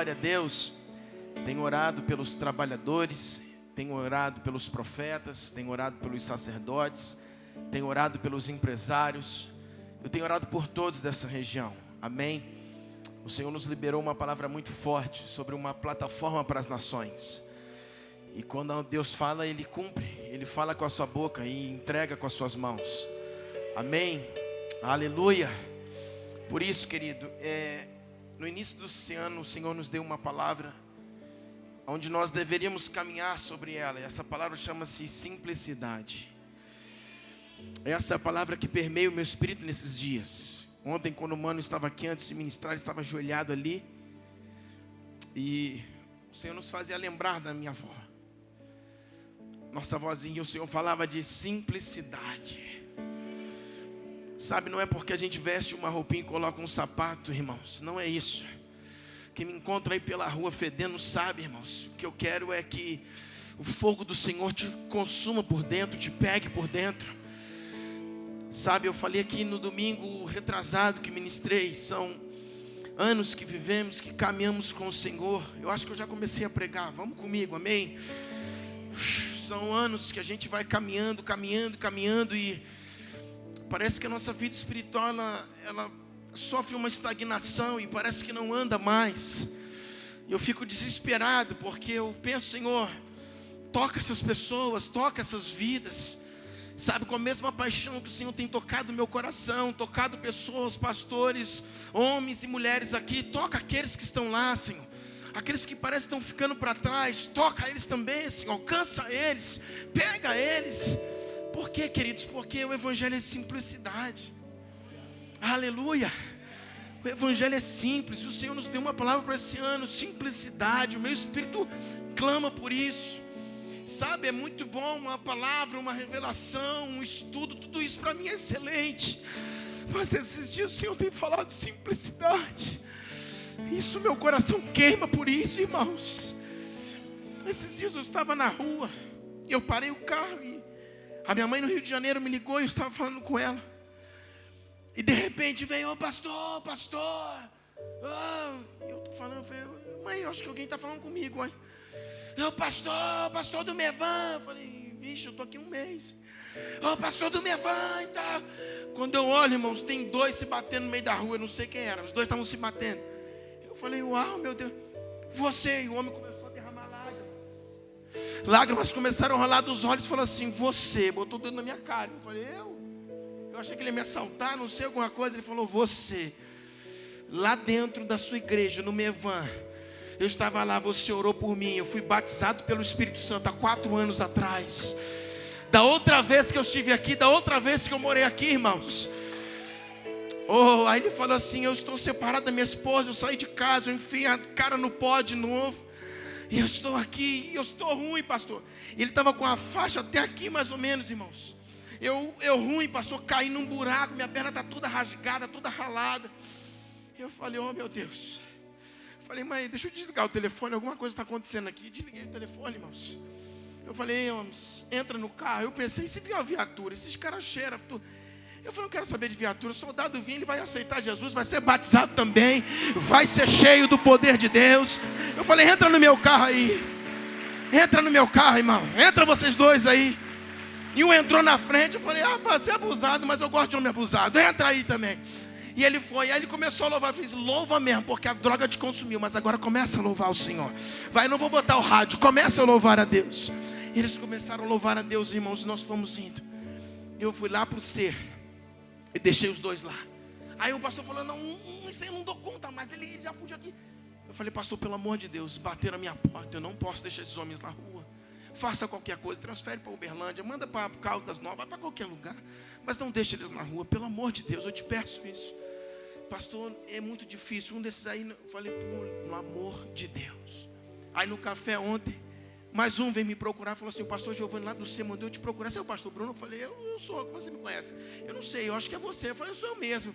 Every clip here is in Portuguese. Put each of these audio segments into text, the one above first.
glória a Deus. Tenho orado pelos trabalhadores, tenho orado pelos profetas, tenho orado pelos sacerdotes, tenho orado pelos empresários. Eu tenho orado por todos dessa região, amém? O Senhor nos liberou uma palavra muito forte sobre uma plataforma para as nações. E quando Deus fala, Ele cumpre. Ele fala com a sua boca e entrega com as suas mãos. Amém? Aleluia. Por isso, querido, no início desse ano o Senhor nos deu uma palavra onde nós deveríamos caminhar sobre ela. E essa palavra chama-se simplicidade. Essa é a palavra que permeia o meu espírito nesses dias. Ontem, quando o mano estava aqui antes de ministrar, ele estava ajoelhado ali. E o Senhor nos fazia lembrar da minha avó. Nossa vozinha, o Senhor falava de simplicidade. Sabe, não é porque a gente veste uma roupinha e coloca um sapato, irmãos. Não é isso. Quem me encontra aí pela rua fedendo sabe, irmãos. O que eu quero é que o fogo do Senhor te consuma por dentro, te pegue por dentro. Sabe, eu falei aqui no domingo retrasado que ministrei. São anos que vivemos, que caminhamos com o Senhor. Eu acho que eu já comecei a pregar. Vamos comigo, amém? São anos que a gente vai caminhando e parece que a nossa vida espiritual ela sofre uma estagnação e parece que não anda mais. Eu fico desesperado porque eu penso, Senhor, toca essas pessoas, toca essas vidas, sabe, com a mesma paixão que o Senhor tem tocado o meu coração, tocado pessoas, pastores, homens e mulheres aqui. Toca aqueles que estão lá, Senhor. Aqueles que parecem que estão ficando para trás, toca eles também, Senhor, alcança eles, pega eles. Por quê, queridos? Porque o Evangelho é simplicidade. Aleluia. O Evangelho é simples. E o Senhor nos deu uma palavra para esse ano, simplicidade. O meu espírito clama por isso. Sabe, é muito bom uma palavra, uma revelação, um estudo, tudo isso para mim é excelente. Mas nesses dias o Senhor tem falado de simplicidade. Isso, meu coração queima por isso, irmãos. Esses dias eu estava na rua e eu parei o carro e a minha mãe no Rio de Janeiro me ligou e eu estava falando com ela. E de repente veio, ô pastor. E eu estou falando, eu falei, mãe, eu acho que alguém está falando comigo. Mãe. Ô pastor do Mevan. Eu falei, vixe, eu estou aqui um mês. Ô pastor do Mevan e tal. Quando eu olho, irmãos, tem dois se batendo no meio da rua, eu não sei quem era. Os dois estavam se batendo. Eu falei, uau, meu Deus. Você, e o homem começou a derramar lágrimas. Lágrimas começaram a rolar dos olhos. Falou assim, você, botou o dedo na minha cara. Eu falei, eu achei que ele ia me assaltar, não sei, alguma coisa. Ele falou, você, lá dentro da sua igreja, no Mevan, eu estava lá, você orou por mim. Eu fui batizado pelo Espírito Santo há 4 anos atrás. Da outra vez que eu estive aqui, da outra vez que eu morei aqui, irmãos. Aí ele falou assim, eu estou separado da minha esposa, eu saí de casa, eu enfiei a cara no pó de novo. E eu estou aqui, eu estou ruim, pastor. Ele estava com a faixa até aqui mais ou menos, irmãos. Eu ruim, pastor, caí num buraco, minha perna está toda rasgada, toda ralada. Eu falei, oh meu Deus. Eu falei, mãe, deixa eu desligar o telefone, alguma coisa está acontecendo aqui. Desliguei o telefone, irmãos. Eu falei, irmãos, entra no carro. Eu pensei, se vier uma viatura, esses caras cheiram tudo. Eu falei, não quero saber de viatura. O soldado vinha, ele vai aceitar Jesus, vai ser batizado também, vai ser cheio do poder de Deus. Eu falei, entra no meu carro aí. Entra no meu carro, irmão. Entra vocês dois aí. E um entrou na frente. Eu falei, você é abusado, mas eu gosto de homem abusado. Entra aí também. E ele foi, aí ele começou a louvar. Eu fiz, louva mesmo, porque a droga te consumiu. Mas agora começa a louvar o Senhor. Vai, não vou botar o rádio, começa a louvar a Deus. E eles começaram a louvar a Deus, irmãos. E nós fomos indo. Eu fui lá para o ser e deixei os dois lá. Aí o pastor falou, não, isso aí eu não dou conta mais, ele já fugiu aqui. Eu falei, pastor, pelo amor de Deus, bateram a minha porta, eu não posso deixar esses homens na rua. Faça qualquer coisa, transfere para Uberlândia, manda para Caldas Novas, vai para qualquer lugar. Mas não deixe eles na rua, pelo amor de Deus, eu te peço isso. Pastor, é muito difícil. Um desses aí, eu falei, no amor de Deus. Aí no café ontem, mais um veio me procurar, falou assim, o pastor Giovanni lá do C mandou eu te procurar. Você é o pastor Bruno? Eu falei, eu sou, como você me conhece? Eu não sei, eu acho que é você. Eu falei, eu sou eu mesmo.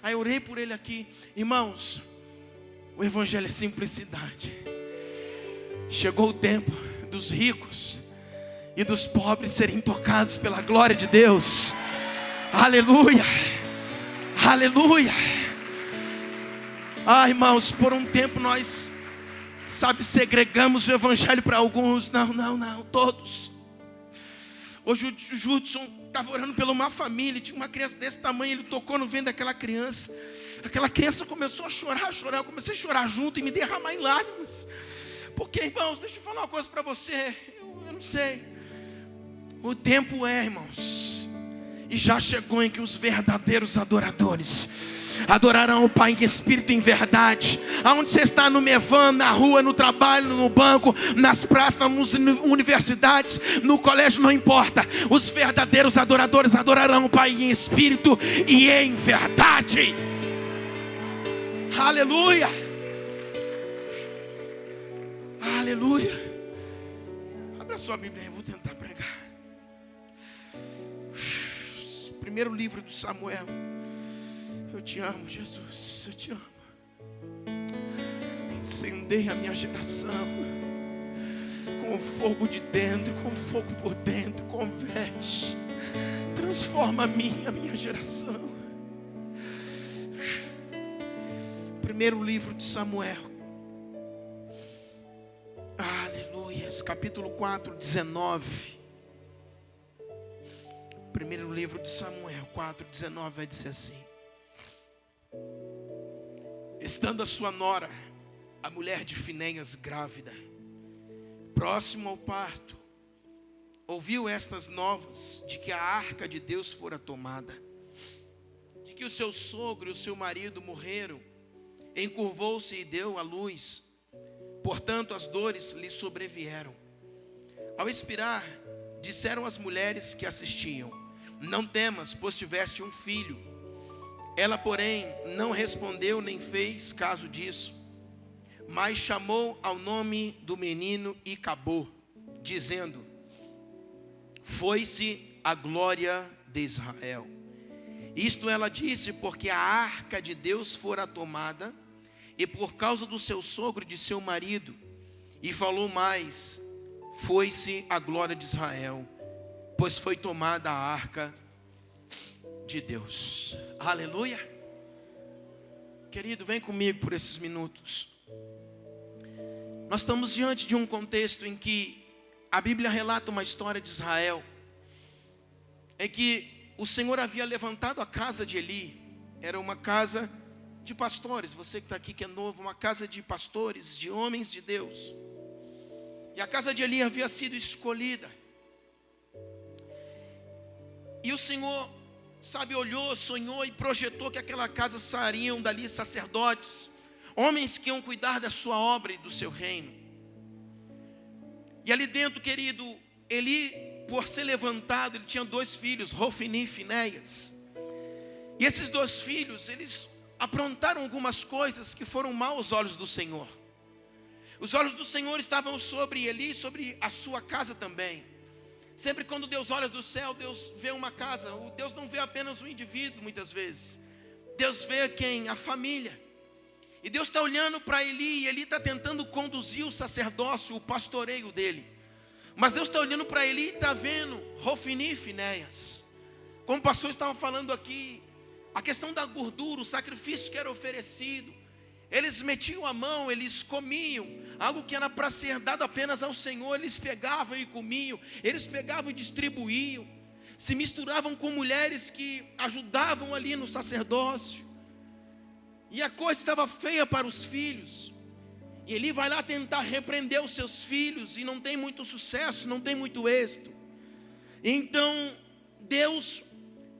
Aí eu orei por ele aqui. Irmãos, o Evangelho é simplicidade. Chegou o tempo dos ricos e dos pobres serem tocados pela glória de Deus. Aleluia, aleluia. Irmãos, por um tempo nós Sabe, segregamos o evangelho para alguns. Não, todos. Hoje o Judson estava orando pela uma família, tinha uma criança desse tamanho, ele tocou no ventre daquela criança. Aquela criança começou a chorar, eu comecei a chorar junto e me derramar em lágrimas. Porque, irmãos, deixa eu falar uma coisa para você, eu não sei. O tempo irmãos, e já chegou em que os verdadeiros adoradores adorarão o Pai em espírito e em verdade. Aonde você está, no Mevan, na rua, no trabalho, no banco, nas praças, nas universidades, no colégio, não importa. Os verdadeiros adoradores adorarão o Pai em espírito e em verdade. Aleluia. Aleluia. Abra sua Bíblia, eu vou tentar pregar. Primeiro livro do Samuel. Eu te amo, Jesus, eu te amo. Incendeia a minha geração com o fogo de dentro, com o fogo por dentro, converte, transforma a minha geração. Primeiro livro de Samuel, aleluia, capítulo 4, 19. Primeiro livro de Samuel 4, 19 vai dizer assim: estando a sua nora, a mulher de Finéias, grávida, próximo ao parto, ouviu estas novas de que a arca de Deus fora tomada, de que o seu sogro e o seu marido morreram. Encurvou-se e deu à luz, portanto as dores lhe sobrevieram. Ao expirar, disseram as mulheres que assistiam: não temas, pois tiveste um filho. Ela, porém, não respondeu nem fez caso disso, mas chamou ao nome do menino Icabô, dizendo: foi-se a glória de Israel. Isto ela disse porque a arca de Deus fora tomada, e por causa do seu sogro e de seu marido. E falou mais: foi-se a glória de Israel, pois foi tomada a arca de Deus. Aleluia. Querido, vem comigo por esses minutos. Nós estamos diante de um contexto em que a Bíblia relata uma história de Israel, em que o Senhor havia levantado a casa de Eli. Era uma casa de pastores, você que está aqui que é novo, uma casa de pastores, de homens de Deus. E a casa de Eli havia sido escolhida. E o Senhor, sabe, olhou, sonhou e projetou que aquela casa sairiam dali sacerdotes, homens que iam cuidar da sua obra e do seu reino. E ali dentro, querido, Eli, por ser levantado, ele tinha 2 filhos, Hofni e Finéias. E esses 2 filhos, eles aprontaram algumas coisas que foram mal aos olhos do Senhor. Os olhos do Senhor estavam sobre Eli, sobre a sua casa também. Sempre quando Deus olha do céu, Deus vê uma casa. Deus não vê apenas um indivíduo muitas vezes. Deus vê quem? A família. E Deus está olhando para Eli, e Eli está tentando conduzir o sacerdócio, o pastoreio dele. Mas Deus está olhando para Eli e está vendo Hofni e Finéias. Como o pastor estava falando aqui, a questão da gordura, o sacrifício que era oferecido, eles metiam a mão, eles comiam, algo que era para ser dado apenas ao Senhor, eles pegavam e comiam, eles pegavam e distribuíam, se misturavam com mulheres que ajudavam ali no sacerdócio, e a coisa estava feia para os filhos. E Eli vai lá tentar repreender os seus filhos, e não tem muito sucesso, não tem muito êxito. Então Deus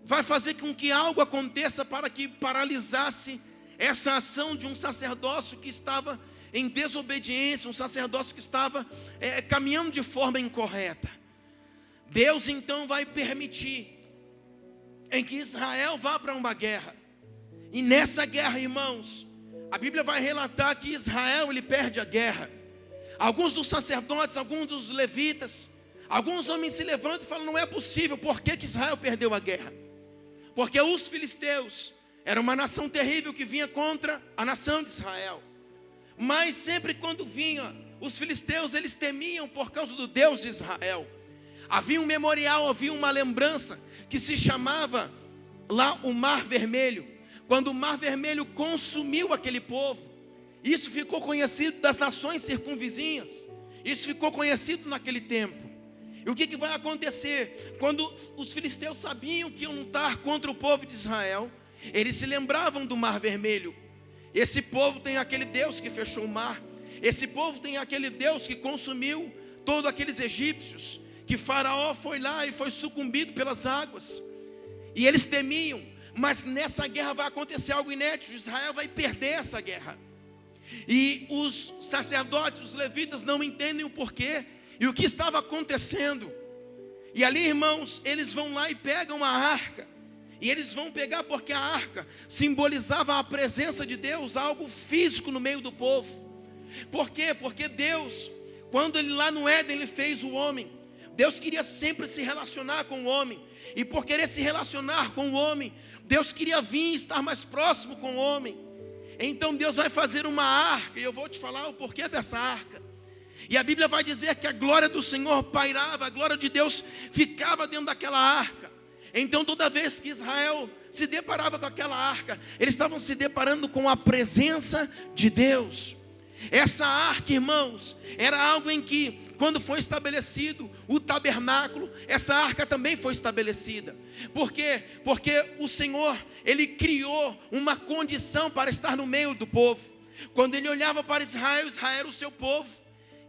vai fazer com que algo aconteça para que paralisasse essa ação de um sacerdócio que estava em desobediência, um sacerdócio que estava caminhando de forma incorreta. Deus então vai permitir em que Israel vá para uma guerra. E nessa guerra, irmãos, a Bíblia vai relatar que Israel, ele perde a guerra. Alguns dos sacerdotes, alguns dos levitas, alguns homens se levantam e falam: não é possível, por que Israel perdeu a guerra? Porque os filisteus era uma nação terrível que vinha contra a nação de Israel. Mas sempre quando vinha, os filisteus, eles temiam por causa do Deus de Israel. Havia um memorial, havia uma lembrança que se chamava lá o Mar Vermelho. Quando o Mar Vermelho consumiu aquele povo, Isso ficou conhecido das nações circunvizinhas. Isso ficou conhecido naquele tempo. E o que vai acontecer? Quando os filisteus sabiam que iam lutar contra o povo de Israel, eles se lembravam do Mar Vermelho. Esse povo tem aquele Deus que fechou o mar. Esse povo tem aquele Deus que consumiu todos aqueles egípcios, que Faraó foi lá e foi sucumbido pelas águas. E eles temiam, mas nessa guerra vai acontecer algo inédito. Israel vai perder essa guerra. E os sacerdotes, os levitas não entendem o porquê e o que estava acontecendo. E ali, irmãos, eles vão lá e pegam a arca. E eles vão pegar porque a arca simbolizava a presença de Deus, algo físico no meio do povo. Por quê? Porque Deus, quando ele lá no Éden ele fez o homem, Deus queria sempre se relacionar com o homem. E por querer se relacionar com o homem, Deus queria vir e estar mais próximo com o homem. Então Deus vai fazer uma arca, e eu vou te falar o porquê dessa arca. E a Bíblia vai dizer que a glória do Senhor pairava, a glória de Deus ficava dentro daquela arca. Então toda vez que Israel se deparava com aquela arca, eles estavam se deparando com a presença de Deus. Essa arca, irmãos, era algo em que, quando foi estabelecido o tabernáculo, essa arca também foi estabelecida. Por quê? Porque o Senhor, Ele criou uma condição para estar no meio do povo. Quando Ele olhava para Israel, Israel era o seu povo,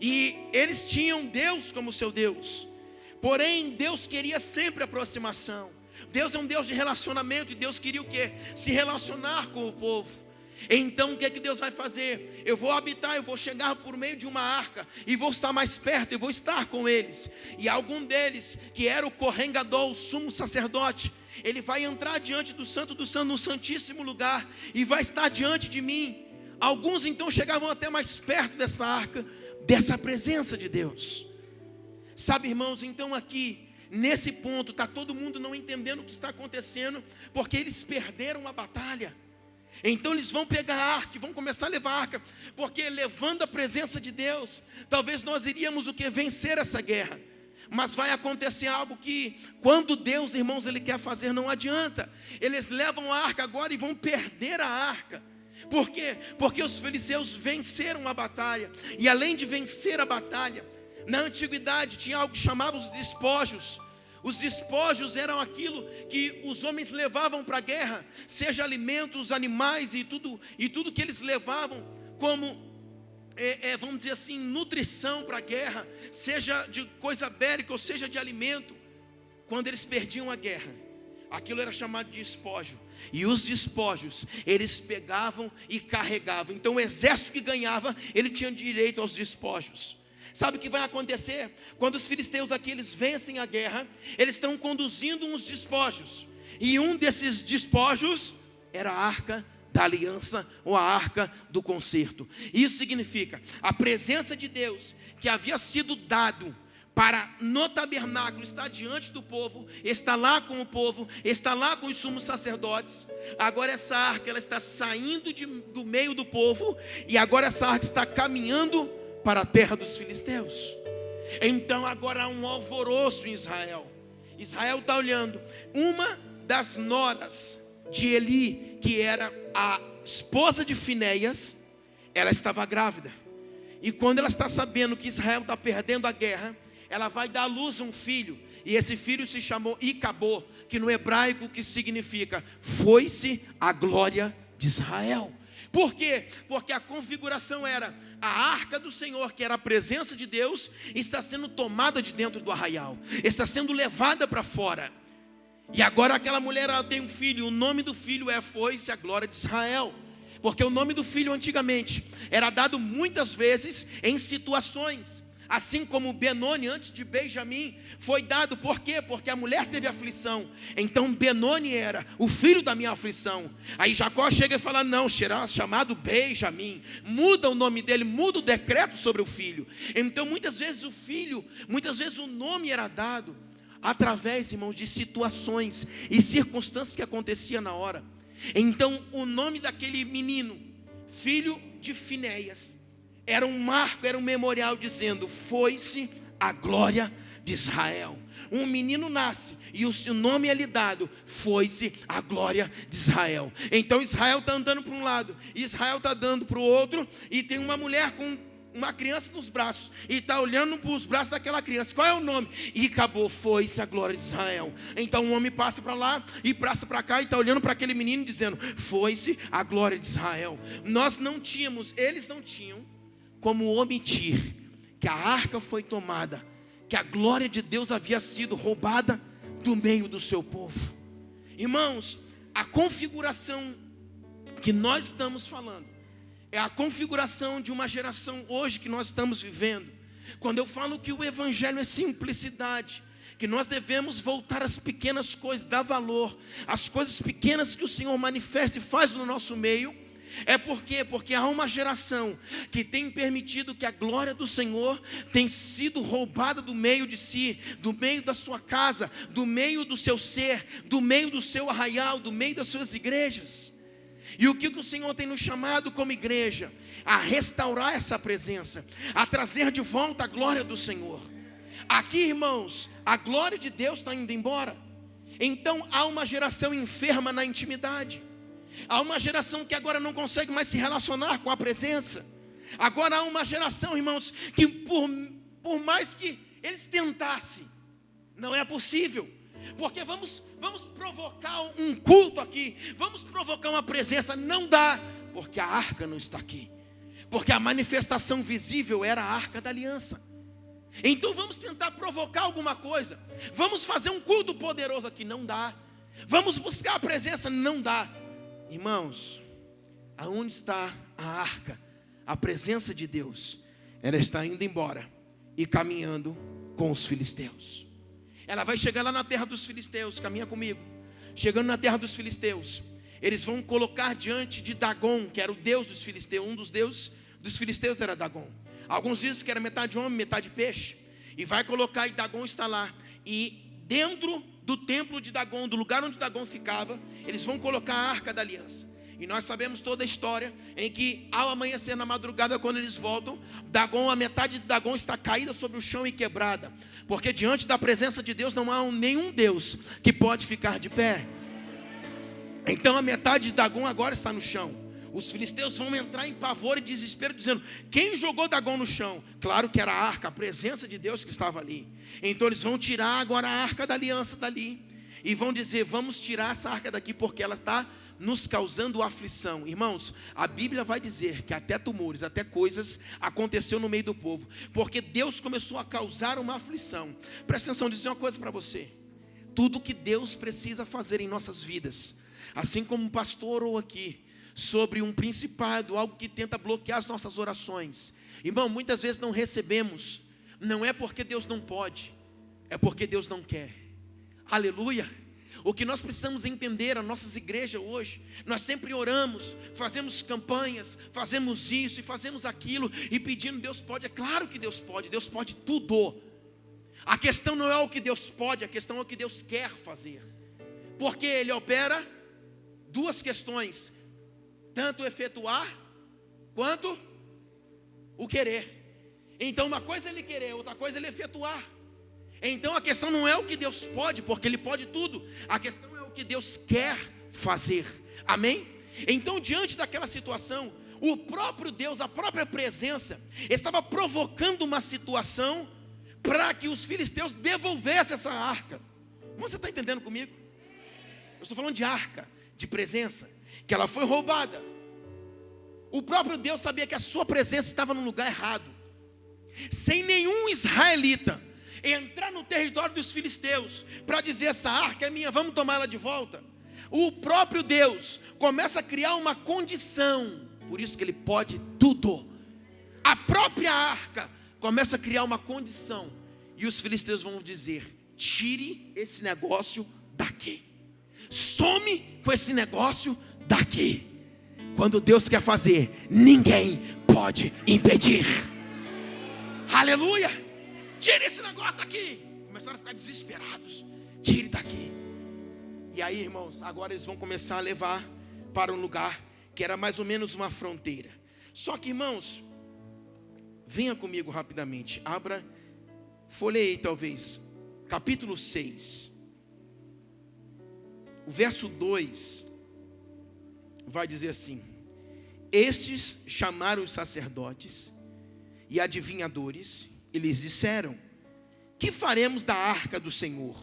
e eles tinham Deus como seu Deus. Porém, Deus queria sempre aproximação. Deus é um Deus de relacionamento, e Deus queria o quê? Se relacionar com o povo. Então o que Deus vai fazer? Eu vou habitar, eu vou chegar por meio de uma arca, e vou estar mais perto, eu vou estar com eles. E algum deles, que era o Kohen Gadol, o sumo sacerdote, ele vai entrar diante do Santo do Santo, no santíssimo lugar, e vai estar diante de mim. Alguns então chegavam até mais perto dessa arca, dessa presença de Deus. Sabe, irmãos, então aqui, nesse ponto, está todo mundo não entendendo o que está acontecendo, porque eles perderam a batalha. Então eles vão pegar a arca e vão começar a levar a arca, porque levando a presença de Deus, talvez nós iríamos o que? Vencer essa guerra. Mas vai acontecer algo que, quando Deus, irmãos, Ele quer fazer, não adianta. Eles levam a arca agora e vão perder a arca. Por quê? Porque os filisteus venceram a batalha. E além de vencer a batalha, na antiguidade tinha algo que chamava os despojos. Os despojos eram aquilo que os homens levavam para a guerra, seja alimentos, animais e tudo que eles levavam como, vamos dizer assim, nutrição para a guerra, seja de coisa bélica ou seja de alimento. Quando eles perdiam a guerra, aquilo era chamado de despojo. E os despojos, eles pegavam e carregavam. Então o exército que ganhava, ele tinha direito aos despojos. Sabe o que vai acontecer? Quando os filisteus aqui, eles vencem a guerra, eles estão conduzindo uns despojos. E um desses despojos era a arca da aliança, ou a arca do concerto. Isso significa a presença de Deus, que havia sido dado para no tabernáculo estar diante do povo, está lá com o povo, está lá com os sumos sacerdotes. Agora essa arca, ela está saindo do meio do povo, e agora essa arca está caminhando para a terra dos filisteus. Então agora há um alvoroço em Israel. Israel está olhando. Uma das noras de Eli, que era a esposa de Finéias, ela estava grávida. E quando ela está sabendo que Israel está perdendo a guerra, ela vai dar à luz um filho. E esse filho se chamou Icabô, que no hebraico que significa foi-se a glória de Israel. Por quê? Porque a configuração era a arca do Senhor, que era a presença de Deus, está sendo tomada de dentro do arraial, está sendo levada para fora. E agora aquela mulher, ela tem um filho, o nome do filho foi-se a glória de Israel. Porque o nome do filho antigamente era dado muitas vezes em situações, assim como Benoni antes de Benjamim foi dado. Por quê? Porque a mulher teve aflição. Então Benoni era o filho da minha aflição. Aí Jacó chega e fala: não, será chamado Benjamim. Muda o nome dele, muda o decreto sobre o filho. Então muitas vezes o nome era dado através, irmãos, de situações e circunstâncias que aconteciam na hora. Então o nome daquele menino, filho de Finéias, era um marco, era um memorial dizendo: foi-se a glória de Israel. Um menino nasce e o seu nome é lhe dado, foi-se a glória de Israel. Então Israel está andando para um lado, Israel está dando para o outro, e tem uma mulher com uma criança nos braços, e está olhando para os braços daquela criança. Qual é o nome? E acabou, foi-se a glória de Israel. Então o homem passa para lá e passa para cá, e está olhando para aquele menino dizendo, foi-se a glória de Israel. Eles não tinham como omitir que a arca foi tomada, que a glória de Deus havia sido roubada do meio do seu povo. Irmãos, a configuração que nós estamos falando é a configuração de uma geração hoje que nós estamos vivendo. Quando eu falo que o evangelho é simplicidade, que nós devemos voltar às pequenas coisas, dar valor às coisas pequenas que o Senhor manifesta e faz no nosso meio. É porque há uma geração que tem permitido que a glória do Senhor tem sido roubada do meio de si, do meio da sua casa, do meio do seu ser, do meio do seu arraial, do meio das suas igrejas. E o que o Senhor tem nos chamado como igreja? A restaurar essa presença, a trazer de volta a glória do Senhor. Aqui, irmãos, a glória de Deus está indo embora. Então há uma geração enferma na intimidade. Há uma geração que agora não consegue mais se relacionar com a presença. Agora há uma geração, irmãos, que por mais que eles tentassem, não é possível. Porque vamos provocar um culto aqui, vamos provocar uma presença, não dá, porque a arca não está aqui. Porque a manifestação visível era a arca da aliança. Então vamos tentar provocar alguma coisa, vamos fazer um culto poderoso aqui, não dá. Vamos buscar a presença, não dá. Irmãos, aonde está a arca? A presença de Deus, ela está indo embora e caminhando com os filisteus. Ela vai chegar lá na terra dos filisteus, caminha comigo. Chegando na terra dos filisteus, eles vão colocar diante de Dagon, que era o deus dos filisteus. Um dos deuses dos filisteus era Dagon. Alguns dizem que era metade homem, metade peixe. E vai colocar, e Dagon está lá. E dentro do templo de Dagon, do lugar onde Dagon ficava, eles vão colocar a arca da aliança. E nós sabemos toda a história, em que ao amanhecer na madrugada, quando eles voltam, Dagon, a metade de Dagon está caída sobre o chão e quebrada. Porque diante da presença de Deus não há nenhum Deus que pode ficar de pé. Então a metade de Dagon agora está no chão. Os filisteus vão entrar em pavor e desespero, dizendo, quem jogou Dagon no chão? Claro que era a arca, a presença de Deus que estava ali. Então eles vão tirar agora a arca da aliança dali, e vão dizer, vamos tirar essa arca daqui, porque ela está nos causando aflição. Irmãos, a Bíblia vai dizer que até tumores, até coisas aconteceu no meio do povo, porque Deus começou a causar uma aflição. Presta atenção, dizer uma coisa para você. Tudo que Deus precisa fazer em nossas vidas, assim como um pastor orou aqui sobre um principado, algo que tenta bloquear as nossas orações. Irmão, muitas vezes não recebemos, não é porque Deus não pode, é porque Deus não quer. Aleluia. O que nós precisamos entender, as nossas igrejas hoje, nós sempre oramos, fazemos campanhas, fazemos isso e fazemos aquilo, e pedindo, Deus pode. É claro que Deus pode tudo. A questão não é o que Deus pode, a questão é o que Deus quer fazer. Porque Ele opera duas questões, tanto o efetuar, quanto o querer. Então uma coisa é Ele querer, outra coisa é Ele efetuar. Então a questão não é o que Deus pode, porque Ele pode tudo. A questão é o que Deus quer fazer. Amém? Então diante daquela situação, o próprio Deus, a própria presença, estava provocando uma situação para que os filisteus devolvessem essa arca. Você está entendendo comigo? Eu estou falando de arca, de presença, que ela foi roubada. O próprio Deus sabia que a sua presença estava no lugar errado. Sem nenhum israelita entrar no território dos filisteus para dizer, essa arca é minha, vamos tomar ela de volta. O próprio Deus começa a criar uma condição. Por isso que Ele pode tudo. A própria arca começa a criar uma condição, e os filisteus vão dizer, tire esse negócio daqui, some com esse negócio daqui. Quando Deus quer fazer, ninguém pode impedir. Aleluia. Tire esse negócio daqui. Começaram a ficar desesperados. Tire daqui. E aí, irmãos, agora eles vão começar a levar para um lugar que era mais ou menos uma fronteira. Só que, irmãos, venha comigo rapidamente. Abra Folheei talvez, capítulo 6, o verso 2, vai dizer assim: estes chamaram os sacerdotes e adivinhadores, e lhes disseram: que faremos da arca do Senhor?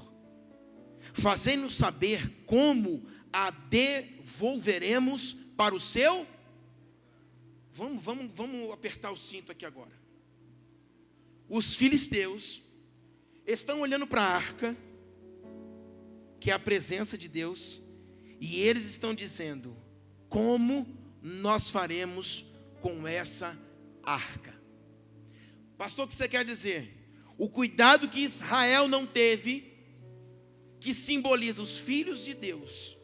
Fazendo-nos saber como a devolveremos para o seu... Vamos apertar o cinto aqui agora. Os filisteus estão olhando para a arca, que é a presença de Deus, e eles estão dizendo: como nós faremos com essa arca? Pastor, o que você quer dizer? O cuidado que Israel não teve, que simboliza os filhos de Deus.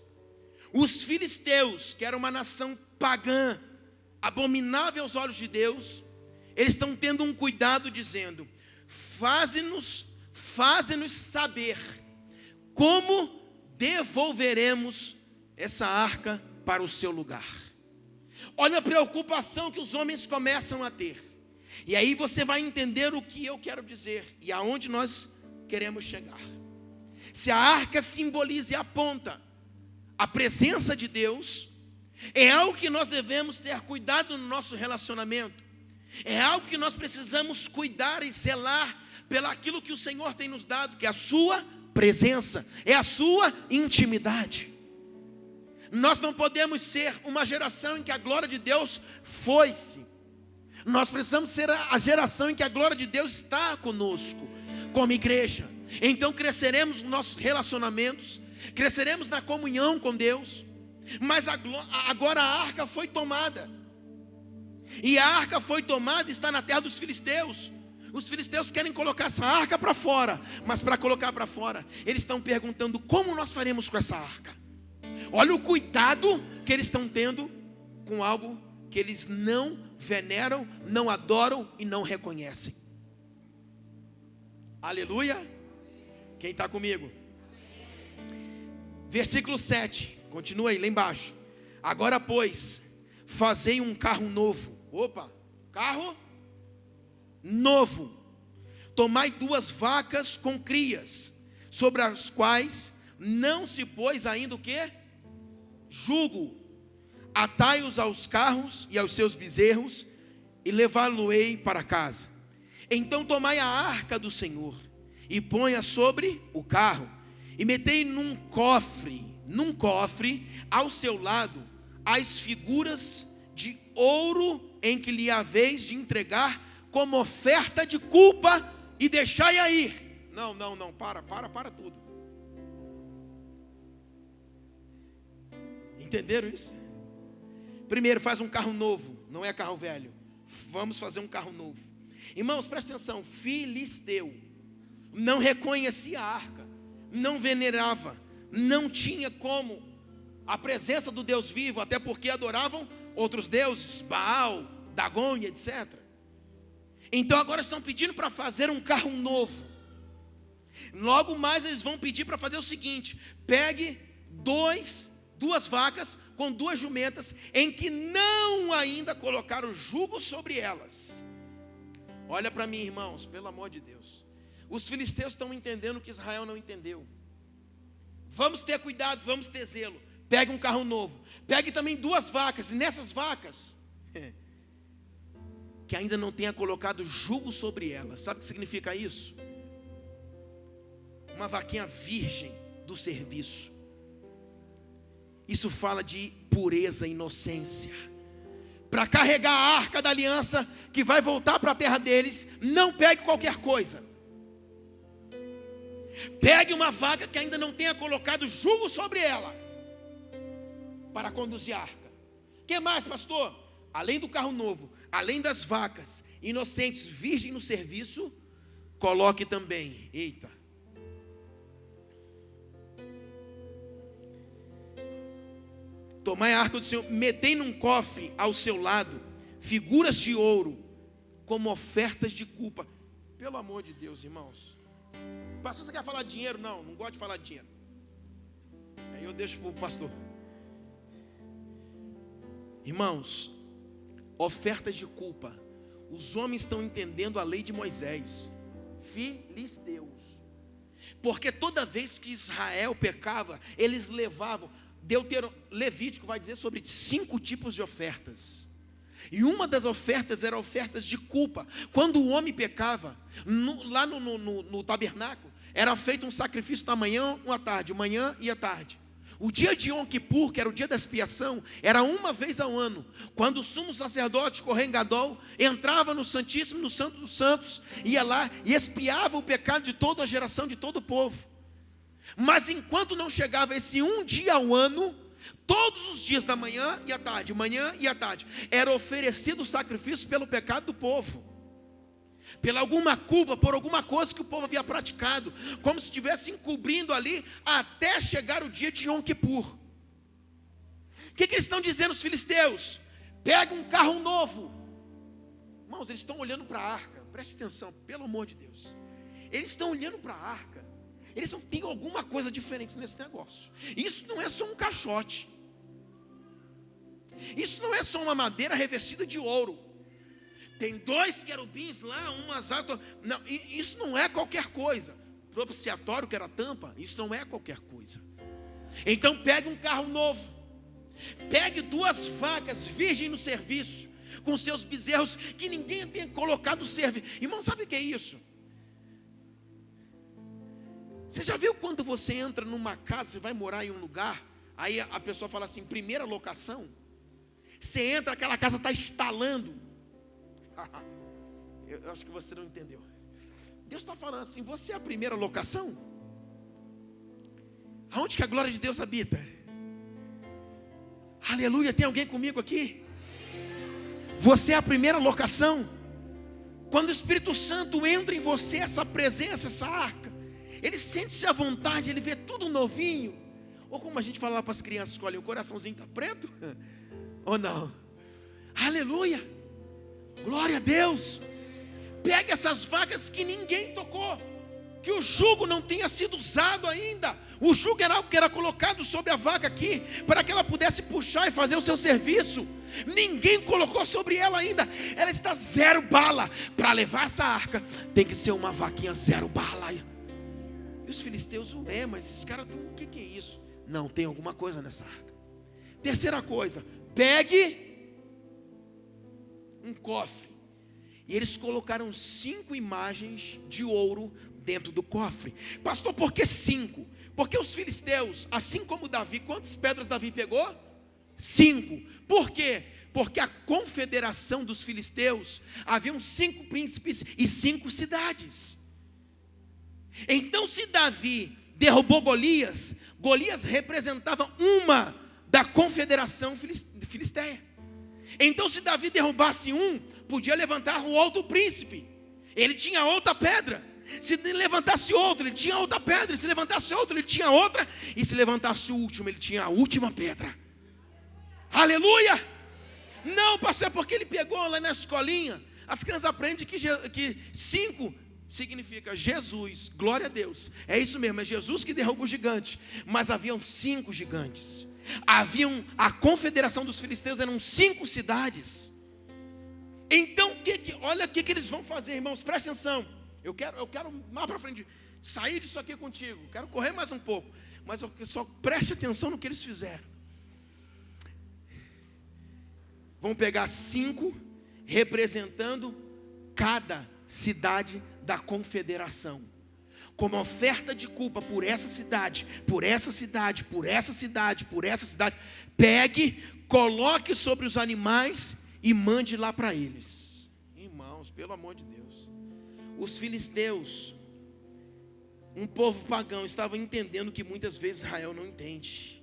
Os filisteus, que era uma nação pagã, abominável aos olhos de Deus, eles estão tendo um cuidado dizendo: faze-nos saber como devolveremos essa arca para o seu lugar. Olha a preocupação que os homens começam a ter. E aí você vai entender o que eu quero dizer e aonde nós queremos chegar. Se a arca simboliza e aponta a presença de Deus, é algo que nós devemos ter cuidado no nosso relacionamento. É algo que nós precisamos cuidar e zelar pelaquilo que o Senhor tem nos dado, que é a sua presença, é a sua intimidade. Nós não podemos ser uma geração em que a glória de Deus foi-se. Nós precisamos ser a geração em que a glória de Deus está conosco, como igreja. Então cresceremos nos nossos relacionamentos, cresceremos na comunhão com Deus. Mas agora a arca foi tomada. E a arca foi tomada e está na terra dos filisteus. Os filisteus querem colocar essa arca para fora. Mas para colocar para fora, eles estão perguntando: como nós faremos com essa arca? Olha o cuidado que eles estão tendo com algo que eles não veneram, não adoram e não reconhecem. Aleluia. Quem está comigo? Versículo 7, continua aí, lá embaixo. Agora pois, fazei um carro novo. Opa, carro novo. Tomai 2 vacas com crias, sobre as quais não se pôs ainda o quê? Jugo. Atai-os aos carros e aos seus bezerros, e levá-lo-ei para casa. Então tomai a arca do Senhor, e ponha sobre o carro, e metei num cofre ao seu lado as figuras de ouro em que lhe haveis de entregar como oferta de culpa, e deixai aí. Não, para tudo. Entenderam isso? Primeiro, faz um carro novo, não é carro velho. Vamos fazer um carro novo. Irmãos, presta atenção. Filisteu não reconhecia a arca, não venerava, não tinha como a presença do Deus vivo, até porque adoravam outros deuses, Baal, Dagon, etc. Então agora estão pedindo para fazer um carro novo. Logo mais eles vão pedir para fazer o seguinte: pegue duas vacas com 2 jumentas, em que não ainda colocaram jugo sobre elas. Olha para mim, irmãos, pelo amor de Deus. Os filisteus estão entendendo o que Israel não entendeu. Vamos ter cuidado, vamos ter zelo. Pegue um carro novo, pegue também 2 vacas, e nessas vacas, que ainda não tenha colocado jugo sobre elas. Sabe o que significa isso? Uma vaquinha virgem do serviço. Isso fala de pureza e inocência. Para carregar a arca da aliança, que vai voltar para a terra deles, não pegue qualquer coisa. Pegue uma vaca que ainda não tenha colocado jugo sobre ela, para conduzir a arca. O que mais, pastor? Além do carro novo, além das vacas inocentes, virgem no serviço, coloque também, tomai a arca do Senhor, metei num cofre ao seu lado figuras de ouro, como ofertas de culpa. Pelo amor de Deus, irmãos. Pastor, você quer falar de dinheiro? Não gosto de falar de dinheiro. Aí eu deixo para o pastor. Irmãos, ofertas de culpa. Os homens estão entendendo a lei de Moisés. filisteus. Porque toda vez que Israel pecava, eles levavam, Levítico vai dizer sobre 5 tipos de ofertas. E uma das ofertas era ofertas de culpa. Quando o homem pecava, lá no tabernáculo, era feito um sacrifício da manhã ou à tarde, manhã e à tarde. O dia de Yom Kippur, que era o dia da expiação, era uma vez ao ano, quando o sumo sacerdote, Kohen Gadol, entrava no Santíssimo, no Santo dos Santos, ia lá e expiava o pecado de toda a geração, de todo o povo. Mas enquanto não chegava esse um dia ao ano, todos os dias da manhã e à tarde, era oferecido o sacrifício pelo pecado do povo, pela alguma culpa, por alguma coisa que o povo havia praticado, como se estivesse encobrindo ali, até chegar o dia de Yom Kippur. O que eles estão dizendo, os filisteus? Pega um carro novo. Irmãos, eles estão olhando para a arca, preste atenção, pelo amor de Deus. Eles estão olhando para a arca, eles não têm alguma coisa diferente nesse negócio. Isso não é só um caixote, isso não é só uma madeira revestida de ouro. Tem 2 querubins lá, umas asas. Não, isso não é qualquer coisa. Propiciatório, que era a tampa, isso não é qualquer coisa. Então pegue um carro novo, pegue 2 vacas virgens no serviço, com seus bezerros, que ninguém tenha colocado serviço. Irmão, sabe o que é isso? Você já viu quando você entra numa casa, você vai morar em um lugar, aí a pessoa fala assim, primeira locação? Você entra, aquela casa está estalando. Eu acho que você não entendeu. Deus está falando assim, você é a primeira locação? Aonde que a glória de Deus habita? Aleluia, tem alguém comigo aqui? Você é a primeira locação. Quando o Espírito Santo entra em você, essa presença, essa arca, ele sente-se à vontade, ele vê tudo novinho. Ou como a gente fala lá para as crianças, olha, o coraçãozinho está preto? Ou não? Aleluia, glória a Deus. Pega essas vacas que ninguém tocou, que o jugo não tinha sido usado ainda. O jugo era algo que era colocado sobre a vaca aqui, para que ela pudesse puxar e fazer o seu serviço. Ninguém colocou sobre ela ainda. Ela está 0 bala. Para levar essa arca, tem que ser uma vaquinha 0 bala. E os filisteus, mas esses caras, o que é isso? Não, tem alguma coisa nessa arca. Terceira coisa, pegue um cofre. E eles colocaram 5 imagens de ouro dentro do cofre. Pastor, por que 5? Porque os filisteus, assim como Davi, quantas pedras Davi pegou? 5. Por quê? Porque a confederação dos filisteus, haviam 5 príncipes e 5 cidades. Então, se Davi derrubou Golias, Golias representava uma da confederação filisteia. Então, se Davi derrubasse um, podia levantar o outro príncipe, ele tinha outra pedra. Se levantasse outro, ele tinha outra pedra. Se levantasse outro, ele tinha outra. E se levantasse o último, ele tinha a última pedra. Aleluia! Não, pastor, é porque ele pegou lá na escolinha. As crianças aprendem que 5 significa Jesus, glória a Deus. É isso mesmo, é Jesus que derruba o gigante. Mas haviam 5 gigantes. A confederação dos filisteus eram 5 cidades. Então, olha o que eles vão fazer, irmãos, presta atenção. Eu quero mais para frente sair disso aqui contigo. Quero correr mais um pouco, mas só preste atenção no que eles fizeram. Vão pegar 5 representando cada cidade da confederação, como oferta de culpa por essa cidade, por essa cidade, por essa cidade, por essa cidade. Pegue, coloque sobre os animais e mande lá para eles. Irmãos, pelo amor de Deus, os filisteus, um povo pagão, estavam entendendo que muitas vezes Israel não entende.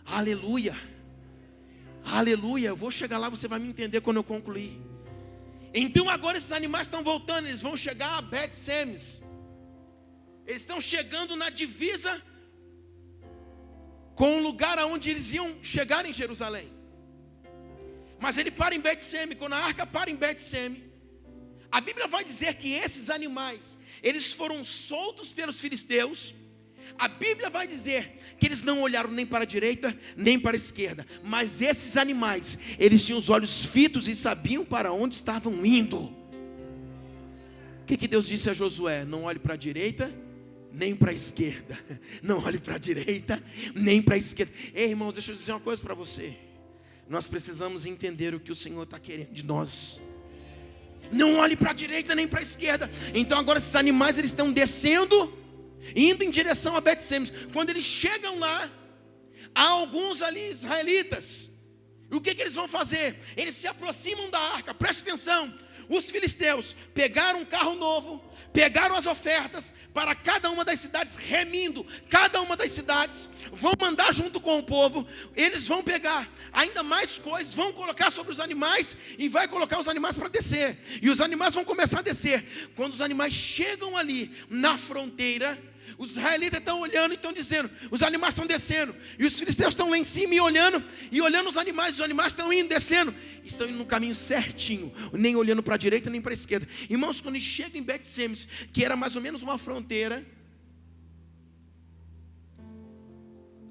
Aleluia, aleluia. Eu vou chegar lá, você vai me entender quando eu concluir. Então agora esses animais estão voltando, eles vão chegar a Bet-Semes. Eles estão chegando na divisa com o lugar aonde eles iam chegar em Jerusalém. Mas ele para em Bet-Seme. Quando a arca para em Bet-Seme, a Bíblia vai dizer que esses animais, eles foram soltos pelos filisteus. A Bíblia vai dizer que eles não olharam nem para a direita, nem para a esquerda. Mas esses animais, eles tinham os olhos fitos e sabiam para onde estavam indo. que Deus disse a Josué? Não olhe para a direita, nem para a esquerda. Não olhe para a direita, nem para a esquerda. Ei, irmãos, deixa eu dizer uma coisa para você. Nós precisamos entender o que o Senhor está querendo de nós. Não olhe para a direita, nem para a esquerda. Então agora esses animais, eles estão descendo, indo em direção a Bet-Semes. Quando eles chegam lá, há alguns ali israelitas. E o que eles vão fazer? Eles se aproximam da arca, preste atenção. Os filisteus pegaram um carro novo, pegaram as ofertas para cada uma das cidades, remindo cada uma das cidades, vão mandar junto com o povo. Eles vão pegar ainda mais coisas, vão colocar sobre os animais e vai colocar os animais para descer. E os animais vão começar a descer. Quando os animais chegam ali na fronteira, os israelitas estão olhando e estão dizendo, os animais estão descendo, e os filisteus estão lá em cima e olhando os animais estão indo, descendo, estão indo no caminho certinho, nem olhando para a direita nem para a esquerda. Irmãos, quando eles chegam em Bet-Semes, que era mais ou menos uma fronteira,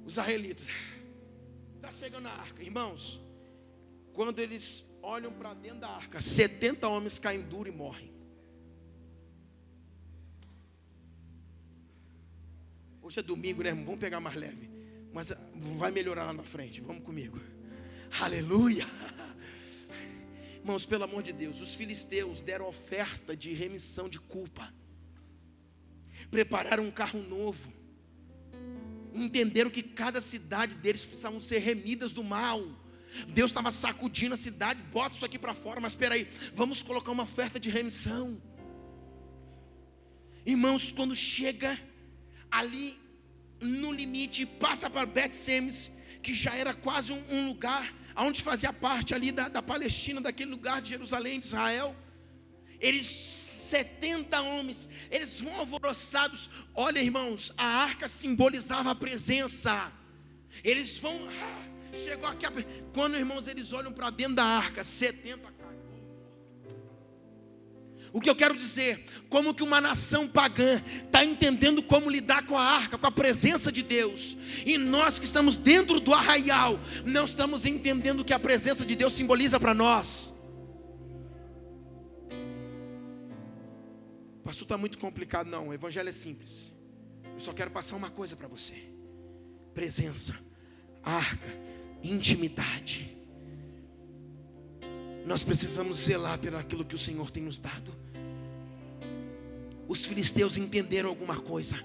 os israelitas, está chegando na arca, irmãos, quando eles olham para dentro da arca, 70 homens caem duro e morrem. Hoje é domingo, né, irmão? Vamos pegar mais leve. Mas vai melhorar lá na frente. Vamos comigo. Aleluia. Irmãos, pelo amor de Deus, os filisteus deram oferta de remissão de culpa. Prepararam um carro novo. Entenderam que cada cidade deles precisavam ser remidas do mal. Deus estava sacudindo a cidade. Bota isso aqui para fora, mas espera aí. Vamos colocar uma oferta de remissão. Irmãos, quando chega ali no limite, passa para Bet-Semes, que já era quase um lugar onde fazia parte ali da Palestina, daquele lugar de Jerusalém, de Israel. Eles, 70 homens, eles vão alvoroçados. Olha, irmãos, a arca simbolizava a presença. Eles vão, chegou aqui, quando, irmãos, eles olham para dentro da arca, 70 caem. O que eu quero dizer, como que uma nação pagã está entendendo como lidar com a arca, com a presença de Deus, e nós que estamos dentro do arraial, não estamos entendendo o que a presença de Deus simboliza para nós. Pastor, está muito complicado. Não, o evangelho é simples. Eu só quero passar uma coisa para você: presença, arca, intimidade. Nós precisamos zelar pelo aquilo que o Senhor tem nos dado. Os filisteus entenderam alguma coisa.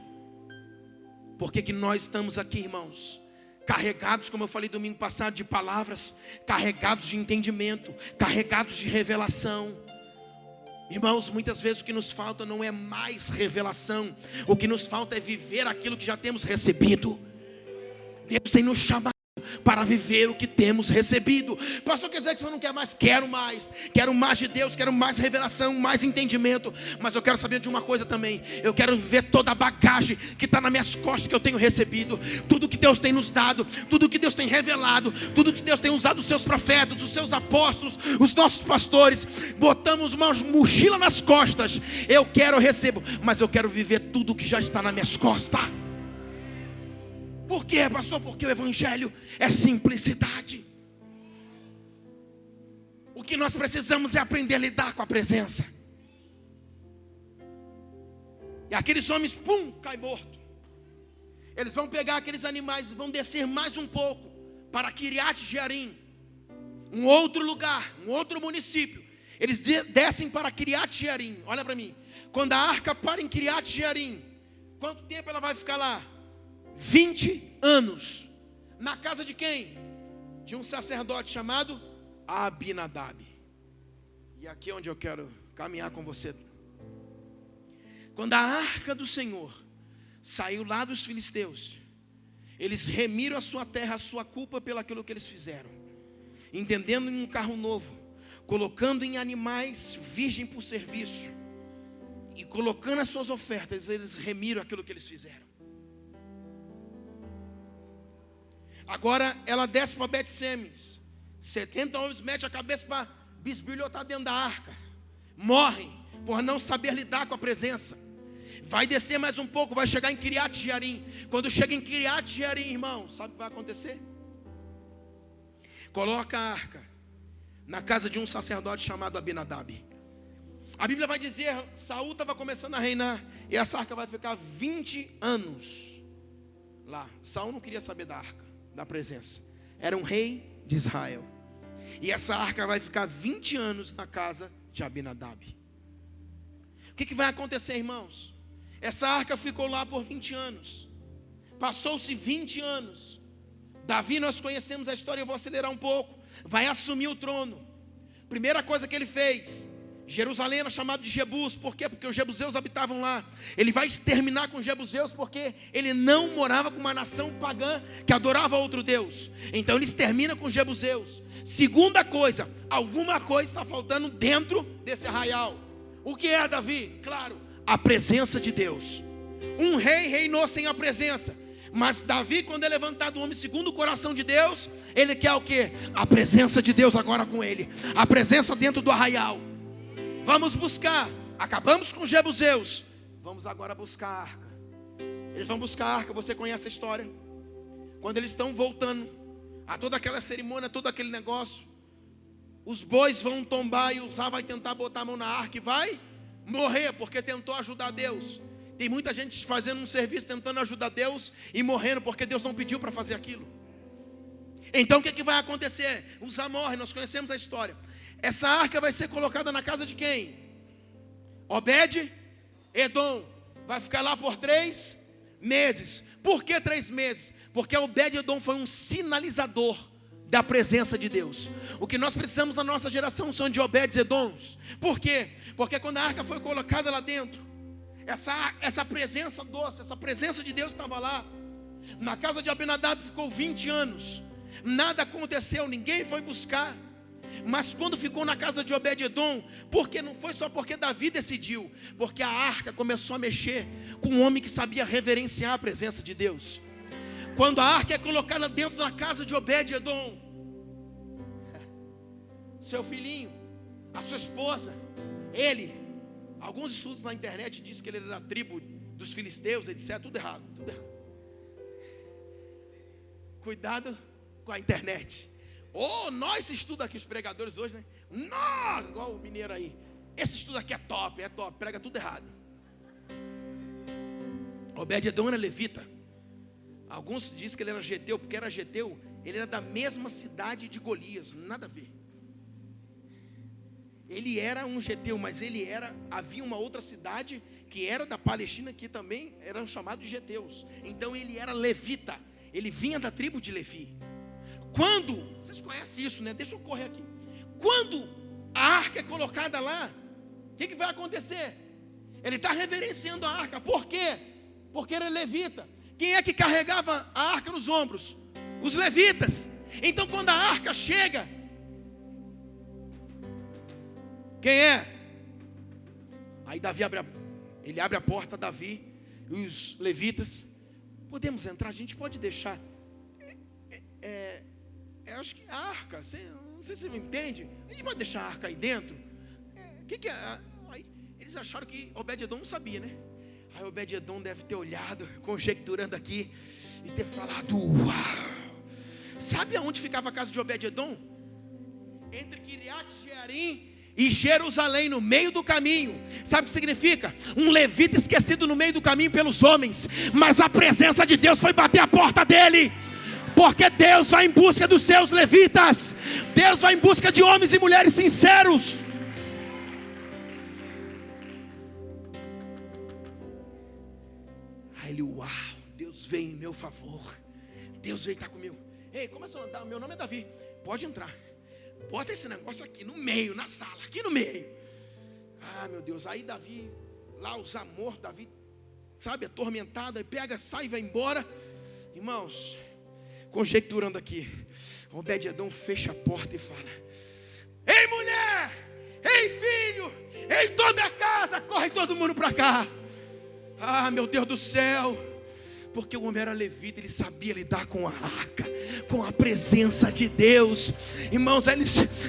Por que nós estamos aqui, irmãos? Carregados, como eu falei domingo passado, de palavras, carregados de entendimento, carregados de revelação. Irmãos, muitas vezes o que nos falta não é mais revelação. O que nos falta é viver aquilo que já temos recebido. Deus tem nos chamado para viver o que temos recebido. Pastor, quer dizer que você não quer mais? Quero mais de Deus, quero mais revelação, mais entendimento. Mas eu quero saber de uma coisa também: eu quero viver toda a bagagem que está nas minhas costas, que eu tenho recebido. Tudo que Deus tem nos dado, tudo que Deus tem revelado, tudo que Deus tem usado os seus profetas, os seus apóstolos, os nossos pastores. Botamos uma mochila nas costas. Eu recebo, mas eu quero viver tudo que já está nas minhas costas. Por quê, pastor? Porque o evangelho é simplicidade. O que nós precisamos é aprender a lidar com a presença. E aqueles homens, cai morto. Eles vão pegar aqueles animais e vão descer mais um pouco para Kiriat Jearim, um outro lugar, um outro município. Eles descem para Kiriat Jearim. Olha para mim. Quando a arca para em Kiriat Jearim, quanto tempo ela vai ficar lá? 20 anos. Na casa de quem? De um sacerdote chamado Abinadab. E aqui é onde eu quero caminhar com você. Quando a arca do Senhor saiu lá dos filisteus, eles remiram a sua terra, a sua culpa pelo aquilo que eles fizeram, entendendo em um carro novo, colocando em animais virgem por serviço, e colocando as suas ofertas, eles remiram aquilo que eles fizeram. Agora ela desce para Bet-Semes. 70 homens metem a cabeça para bisbilhotar dentro da arca. Morrem por não saber lidar com a presença. Vai descer mais um pouco, vai chegar em Kiriat Jearim. Quando chega em Kiriat Jearim, irmão, sabe o que vai acontecer? Coloca a arca na casa de um sacerdote chamado Abinadab. A Bíblia vai dizer, Saul estava começando a reinar, e essa arca vai ficar 20 anos lá. Saul não queria saber da arca, da presença. Era um rei de Israel. E essa arca vai ficar 20 anos na casa de Abinadab. O que vai acontecer, irmãos? Essa arca ficou lá por 20 anos. Passou-se 20 anos. Davi, nós conhecemos a história, eu vou acelerar um pouco. Vai assumir o trono. Primeira coisa que ele fez, Jerusalém era chamado de Jebus. Por quê? Porque os jebuseus habitavam lá. Ele vai exterminar com os jebuseus porque ele não morava com uma nação pagã que adorava outro Deus. Então ele extermina com os jebuseus. Segunda coisa, alguma coisa está faltando dentro desse arraial. O que é, Davi? Claro, a presença de Deus. Um rei reinou sem a presença. Mas Davi, quando é levantado um homem segundo o coração de Deus, ele quer o quê? A presença de Deus agora com ele. A presença dentro do arraial. Vamos buscar. Acabamos com os jebuseus. Vamos agora buscar a arca. Eles vão buscar a arca. Você conhece a história? Quando eles estão voltando a toda aquela cerimônia, todo aquele negócio, os bois vão tombar e Uzá vai tentar botar a mão na arca e vai morrer, porque tentou ajudar Deus. Tem muita gente fazendo um serviço tentando ajudar Deus e morrendo porque Deus não pediu para fazer aquilo. Então o que vai acontecer? Uzá morre, nós conhecemos a história. Essa arca vai ser colocada na casa de quem? Obed-Edom. Vai ficar lá por 3 meses. Por que 3 meses? Porque Obed-Edom foi um sinalizador da presença de Deus. O que nós precisamos na nossa geração são de Obed-Edoms. Por quê? Porque quando a arca foi colocada lá dentro, essa presença doce, essa presença de Deus estava lá. Na casa de Abinadab ficou 20 anos. Nada aconteceu, ninguém foi buscar. Mas quando ficou na casa de Obed-Edom, porque não foi só porque Davi decidiu, porque a arca começou a mexer com um homem que sabia reverenciar a presença de Deus. Quando a arca é colocada dentro da casa de Obed-Edom, seu filhinho, a sua esposa, ele, alguns estudos na internet dizem que ele era da tribo dos filisteus, etc. Tudo errado, tudo errado. Cuidado com a internet. Nós estuda aqui, os pregadores hoje, né? Não, igual o mineiro aí. Esse estudo aqui é top, prega tudo errado. Obed-Edom era levita. Alguns dizem que ele era geteu, porque era geteu, ele era da mesma cidade de Golias, nada a ver. Ele era um geteu, mas havia uma outra cidade que era da Palestina, que também eram chamados de geteus. Então ele era levita, ele vinha da tribo de Levi. Vocês conhecem isso, né? Deixa eu correr aqui. Quando a arca é colocada lá, o que vai acontecer? Ele está reverenciando a arca. Por quê? Porque era levita. Quem é que carregava a arca nos ombros? Os levitas. Então quando a arca chega, quem é? Aí Davi abre a porta, Davi e os levitas. Podemos entrar? A gente pode deixar. Eu acho que a arca, não sei se você me entende. A gente pode deixar a arca aí dentro? O que é? Aí eles acharam que Obed-Edom não sabia, né? Aí Obed-Edom deve ter olhado, conjecturando aqui, e ter falado: uau! Sabe aonde ficava a casa de Obed-Edom? Entre Kiriat-Jearim e Jerusalém, no meio do caminho. Sabe o que significa? Um levita esquecido no meio do caminho pelos homens, mas a presença de Deus foi bater a porta dele. Porque Deus vai em busca dos seus levitas. Deus vai em busca de homens e mulheres sinceros. Aí ele: uau, Deus veio em meu favor. Deus veio estar comigo. Ei, como é seu nome? Meu nome é Davi. Pode entrar. Bota esse negócio aqui no meio, na sala, aqui no meio. Ah, meu Deus. Aí Davi, lá os amor, Davi, sabe, atormentado, aí pega, sai e vai embora. Irmãos, conjecturando aqui, Obed-Edom fecha a porta e fala: ei mulher, ei filho, ei toda a casa, corre todo mundo para cá. Ah, meu Deus do céu. Porque o homem era levita, ele sabia lidar com a arca. com a presença de Deus. Irmãos,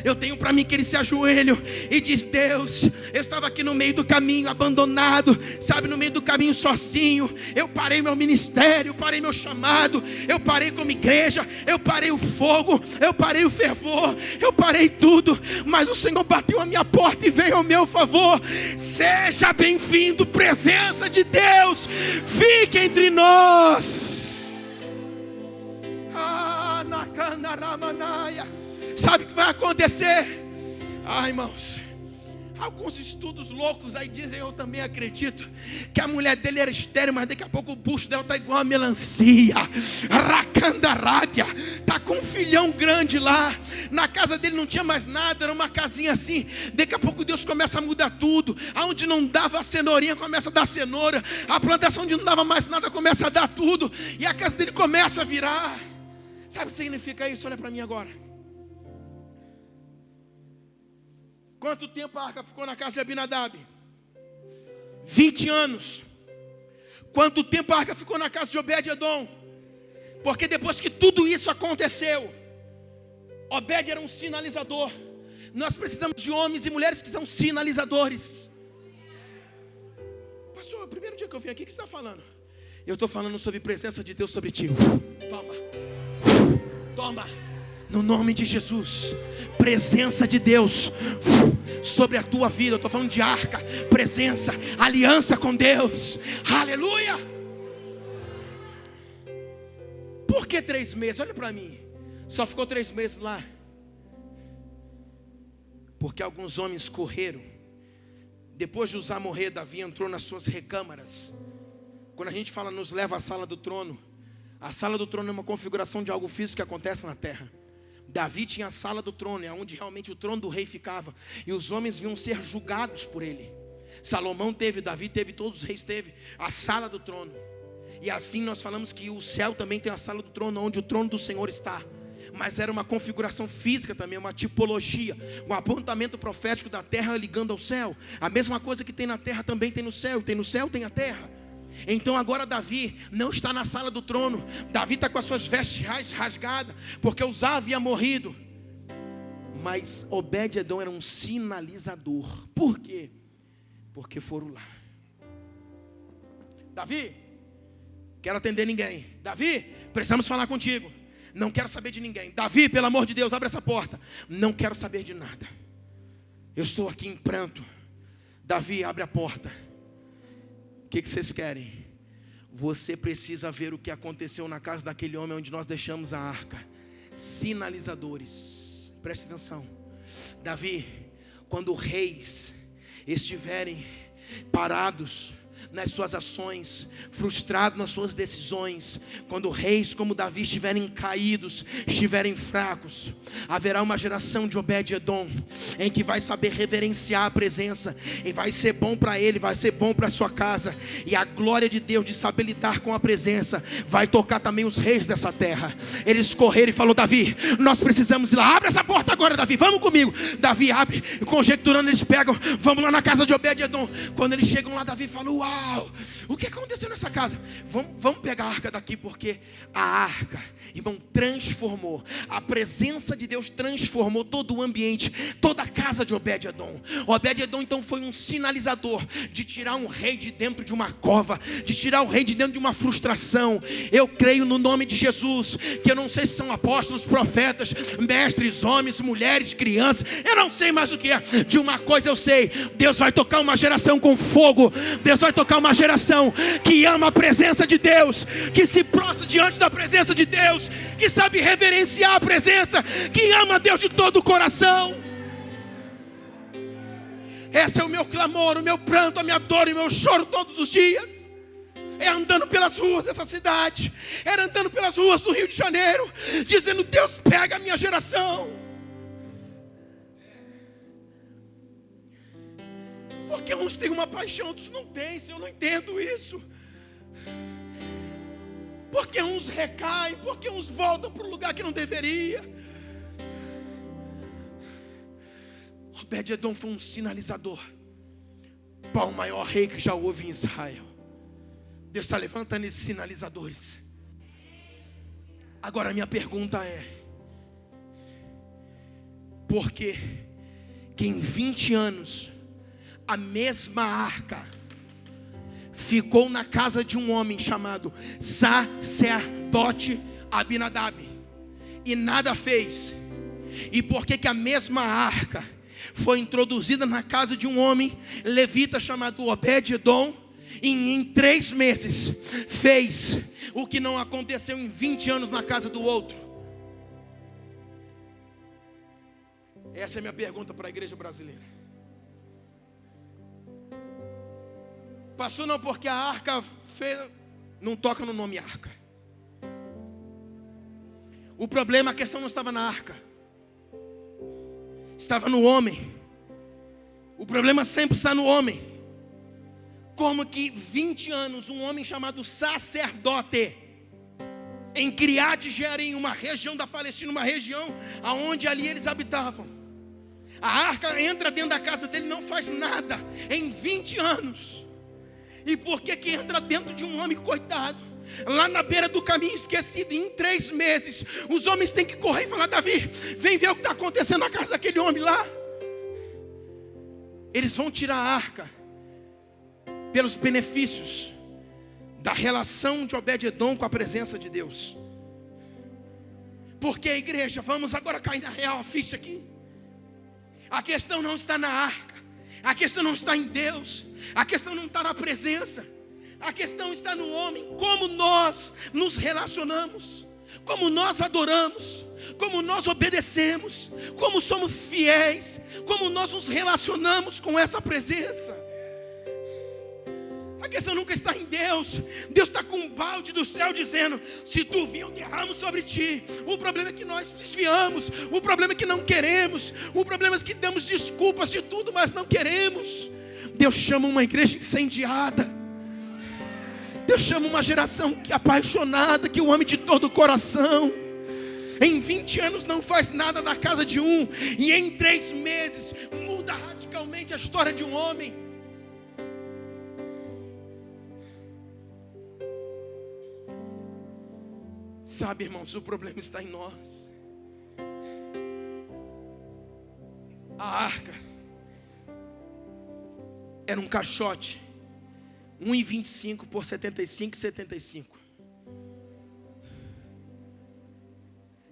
eu tenho para mim que eles se ajoelham e diz: Deus, eu estava aqui no meio do caminho, abandonado, sabe, no meio do caminho sozinho. Eu parei meu ministério, parei meu chamado, eu parei como igreja, eu parei o fogo, eu parei o fervor, eu parei tudo, mas o Senhor bateu a minha porta e veio ao meu favor. Seja bem-vindo, presença de Deus, fique entre nós. Sabe o que vai acontecer? Irmãos, alguns estudos loucos aí dizem, eu também acredito, que a mulher dele era estéril, mas daqui a pouco o bucho dela está igual a melancia. Racandarábia, está com um filhão grande lá. Na casa dele não tinha mais nada, era uma casinha assim. Daqui a pouco Deus começa a mudar tudo. Aonde não dava a cenourinha, começa a dar cenoura. A plantação onde não dava mais nada, começa a dar tudo. E a casa dele começa a virar. Sabe o que significa isso? Olha para mim agora. Quanto tempo a arca ficou na casa de Abinadab? 20 anos. Quanto tempo a arca ficou na casa de Obed-Edom? Porque depois que tudo isso aconteceu, Obed era um sinalizador. Nós precisamos de homens e mulheres que são sinalizadores. Pastor, o primeiro dia que eu vim aqui, o que você está falando? Eu estou falando sobre a presença de Deus sobre ti. Toma. No nome de Jesus, presença de Deus sobre a tua vida. Eu estou falando de arca, presença, aliança com Deus. Aleluia. Por que 3 meses? Olha para mim. Só ficou 3 meses lá. Porque alguns homens correram. Depois de Uzá morrer, Davi entrou nas suas recâmaras. Quando a gente fala nos leva à sala do trono, a sala do trono é uma configuração de algo físico que acontece na terra. Davi tinha a sala do trono, é onde realmente o trono do rei ficava, e os homens vinham ser julgados por ele. Salomão teve, Davi teve, todos os reis teve a sala do trono. E assim nós falamos que o céu também tem a sala do trono, onde o trono do Senhor está. Mas era uma configuração física também, uma tipologia, um apontamento profético da terra ligando ao céu. A mesma coisa que tem na terra também tem no céu, tem no céu, tem a terra. Então agora Davi não está na sala do trono. Davi está com as suas vestes rasgadas, porque Uzá havia morrido. Mas Obed-Edom era um sinalizador. Por quê? Porque foram lá. Davi, quero atender ninguém. Davi, precisamos falar contigo. Não quero saber de ninguém. Davi, pelo amor de Deus, abre essa porta. Não quero saber de nada. Eu estou aqui em pranto. Davi, abre a porta. O que vocês querem? Você precisa ver o que aconteceu na casa daquele homem onde nós deixamos a arca. Sinalizadores. Preste atenção. Davi, quando reis estiverem parados nas suas ações, frustrados nas suas decisões, quando reis como Davi estiverem caídos, estiverem fracos, haverá uma geração de Obed-Edom em que vai saber reverenciar a presença, e vai ser bom para ele, vai ser bom para a sua casa, e a glória de Deus de saber lidar com a presença vai tocar também os reis dessa terra. Eles correram e falou: Davi, nós precisamos ir lá, abre essa porta agora, Davi, vamos comigo. Davi abre, conjecturando, eles pegam, vamos lá na casa de Obed-Edom. Quando eles chegam lá, Davi falou: uau, o que aconteceu nessa casa? Vamos pegar a arca daqui, porque a arca, irmão, transformou. A presença de Deus transformou todo o ambiente, toda a casa de Obed-Edom. Obed-Edom então foi um sinalizador de tirar um rei de dentro de uma cova, de tirar o rei de dentro de uma frustração. Eu creio no nome de Jesus, que eu não sei se são apóstolos, profetas, mestres, homens, mulheres, crianças, eu não sei mais o que é. De uma coisa eu sei: Deus vai tocar uma geração com fogo. Deus vai tocar uma geração que ama a presença de Deus, que se prostra diante da presença de Deus, que sabe reverenciar a presença, que ama a Deus de todo o coração. Esse é o meu clamor, o meu pranto, a minha dor e o meu choro todos os dias. É andando pelas ruas dessa cidade, é andando pelas ruas do Rio de Janeiro, dizendo: Deus, pega a minha geração. Porque uns têm uma paixão, outros não têm. Eu não entendo isso. Porque uns recaem, porque uns voltam para o lugar que não deveria. Obed-Edom foi um sinalizador para o maior rei que já houve em Israel. Deus está levantando esses sinalizadores. Agora a minha pergunta é: por que em 20 anos a mesma arca ficou na casa de um homem chamado sacerdote Abinadab e nada fez? E por que a mesma arca foi introduzida na casa de um homem levita chamado Obed-edom e em 3 meses fez o que não aconteceu em 20 anos na casa do outro? Essa é a minha pergunta para a igreja brasileira. Pastor, não, porque a arca não toca no nome arca. O problema, a questão não estava na arca, estava no homem. O problema sempre está no homem. Como que 20 anos um homem chamado sacerdote em Criat Jearim, uma região da Palestina, uma região aonde ali eles habitavam, a arca entra dentro da casa dele, não faz nada em 20 anos. E por que entra dentro de um homem, coitado, lá na beira do caminho esquecido, em 3 meses, os homens têm que correr e falar: Davi, vem ver o que está acontecendo na casa daquele homem lá. Eles vão tirar a arca pelos benefícios da relação de Obed-edom com a presença de Deus. Porque a igreja, vamos agora cair na real a ficha aqui. A questão não está na arca, a questão não está em Deus, a questão não está na presença, a questão está no homem. Como nós nos relacionamos, como nós adoramos, como nós obedecemos, como somos fiéis, como nós nos relacionamos com essa presença. A questão nunca está em Deus. Deus está com um balde do céu dizendo: se tu vir, eu derramo sobre ti. O problema é que nós desviamos, o problema é que não queremos, o problema é que damos desculpas de tudo, mas não queremos. Deus chama uma igreja incendiada, Deus chama uma geração apaixonada, que o ame de todo o coração. Em 20 anos não faz nada na casa de um, e em 3 meses muda radicalmente a história de um homem. Sabe, irmãos, o problema está em nós. A arca era um caixote 1,25 por 75,75.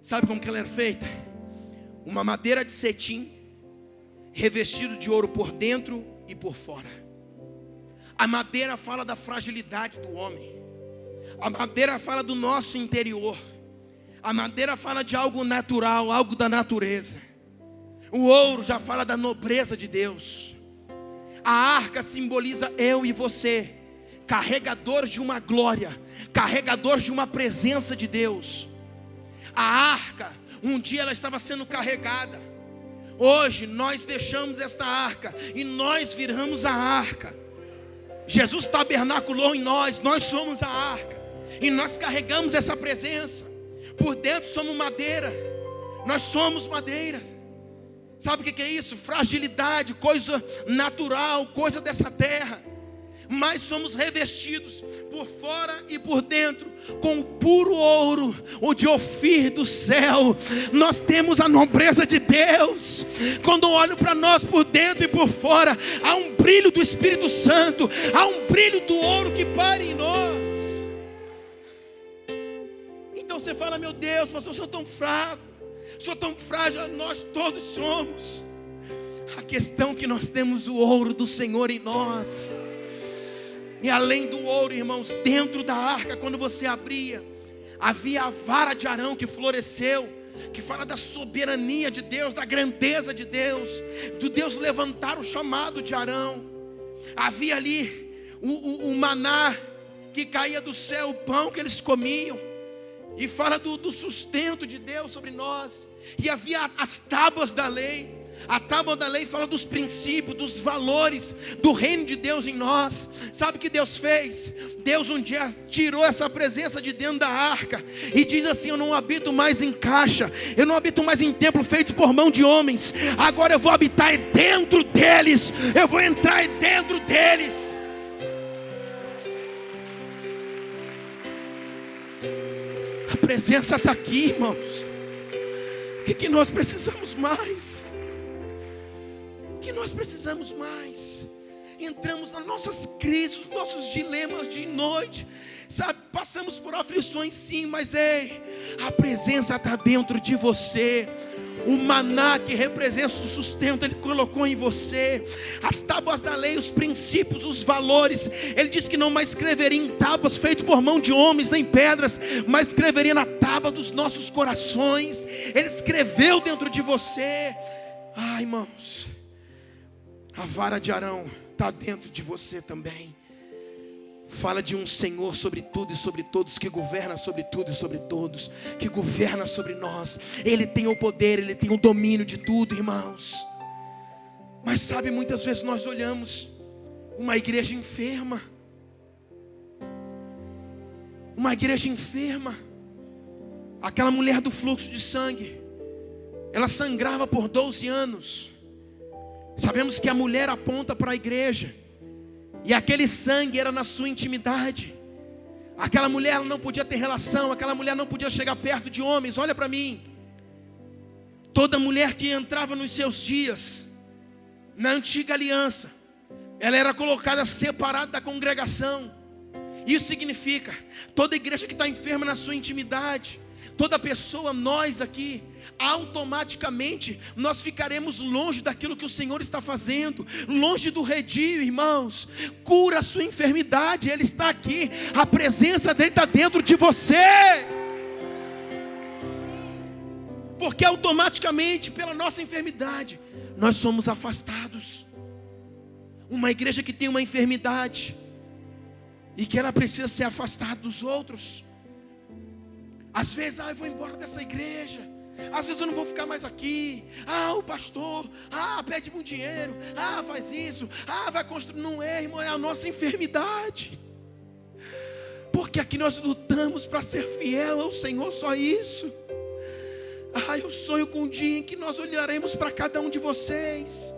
Sabe como que ela era feita? Uma madeira de cetim, revestido de ouro por dentro e por fora. A madeira fala da fragilidade do homem. A madeira fala do nosso interior. A madeira fala de algo natural, algo da natureza. O ouro já fala da nobreza de Deus. A arca simboliza eu e você, carregadores de uma glória, carregadores de uma presença de Deus. A arca, um dia ela estava sendo carregada. Hoje nós deixamos esta arca e nós viramos a arca. Jesus tabernaculou em nós, nós somos a arca. E nós carregamos essa presença. Por dentro somos madeira. Nós somos madeira. Sabe o que é isso? Fragilidade, coisa natural, coisa dessa terra. Mas somos revestidos por fora e por dentro com o puro ouro, o de Ofir do céu. Nós temos a nobreza de Deus. Quando eu olho para nós por dentro e por fora, há um brilho do Espírito Santo, há um brilho do ouro que paira em nós. Então você fala: meu Deus, pastor, eu sou tão fraco, sou tão frágil. Nós todos somos. A questão é que nós temos o ouro do Senhor em nós. E além do ouro, irmãos, dentro da arca, quando você abria, havia a vara de Arão que floresceu, que fala da soberania de Deus, da grandeza de Deus, do Deus levantar o chamado de Arão. Havia ali o maná que caía do céu, o pão que eles comiam, e fala do sustento de Deus sobre nós. E havia as tábuas da lei. A tábua da lei fala dos princípios, dos valores do reino de Deus em nós. Sabe o que Deus fez? Deus um dia tirou essa presença de dentro da arca e diz assim: eu não habito mais em caixa, eu não habito mais em templo feito por mão de homens. Agora eu vou habitar dentro deles, eu vou entrar dentro deles. A presença está aqui, irmãos. O que nós precisamos mais? O que nós precisamos mais? Entramos nas nossas crises, nos nossos dilemas de noite, sabe? Passamos por aflições sim, mas a presença está dentro de você. O maná que representa o sustento, Ele colocou em você. As tábuas da lei, os princípios, os valores. Ele disse que não mais escreveria em tábuas feitas por mão de homens, nem pedras, mas escreveria na tábua dos nossos corações. Ele escreveu dentro de você. Irmãos, a vara de Arão está dentro de você também. Fala de um Senhor sobre tudo e sobre todos, que governa sobre tudo e sobre todos, que governa sobre nós. Ele tem o poder, Ele tem o domínio de tudo, irmãos. Mas sabe, muitas vezes nós olhamos uma igreja enferma. Uma igreja enferma. Aquela mulher do fluxo de sangue, ela sangrava por 12 anos. Sabemos que a mulher aponta para a igreja. E aquele sangue era na sua intimidade. Aquela mulher ela não podia ter relação. Aquela mulher não podia chegar perto de homens. Olha para mim. Toda mulher que entrava nos seus dias, na antiga aliança, ela era colocada separada da congregação. Isso significa, toda igreja que está enferma na sua intimidade, toda pessoa, nós aqui, automaticamente nós ficaremos longe daquilo que o Senhor está fazendo, longe do redil, irmãos. Cura a sua enfermidade, Ele está aqui, a presença dEle está dentro de você, porque automaticamente pela nossa enfermidade nós somos afastados. Uma igreja que tem uma enfermidade e que ela precisa ser afastada dos outros. Às vezes, eu vou embora dessa igreja. Às vezes eu não vou ficar mais aqui. O pastor, pede muito dinheiro. Faz isso. Vai construir. Não é, irmão, é a nossa enfermidade. Porque aqui nós lutamos para ser fiel ao Senhor, só isso. Eu sonho com um dia em que nós olharemos para cada um de vocês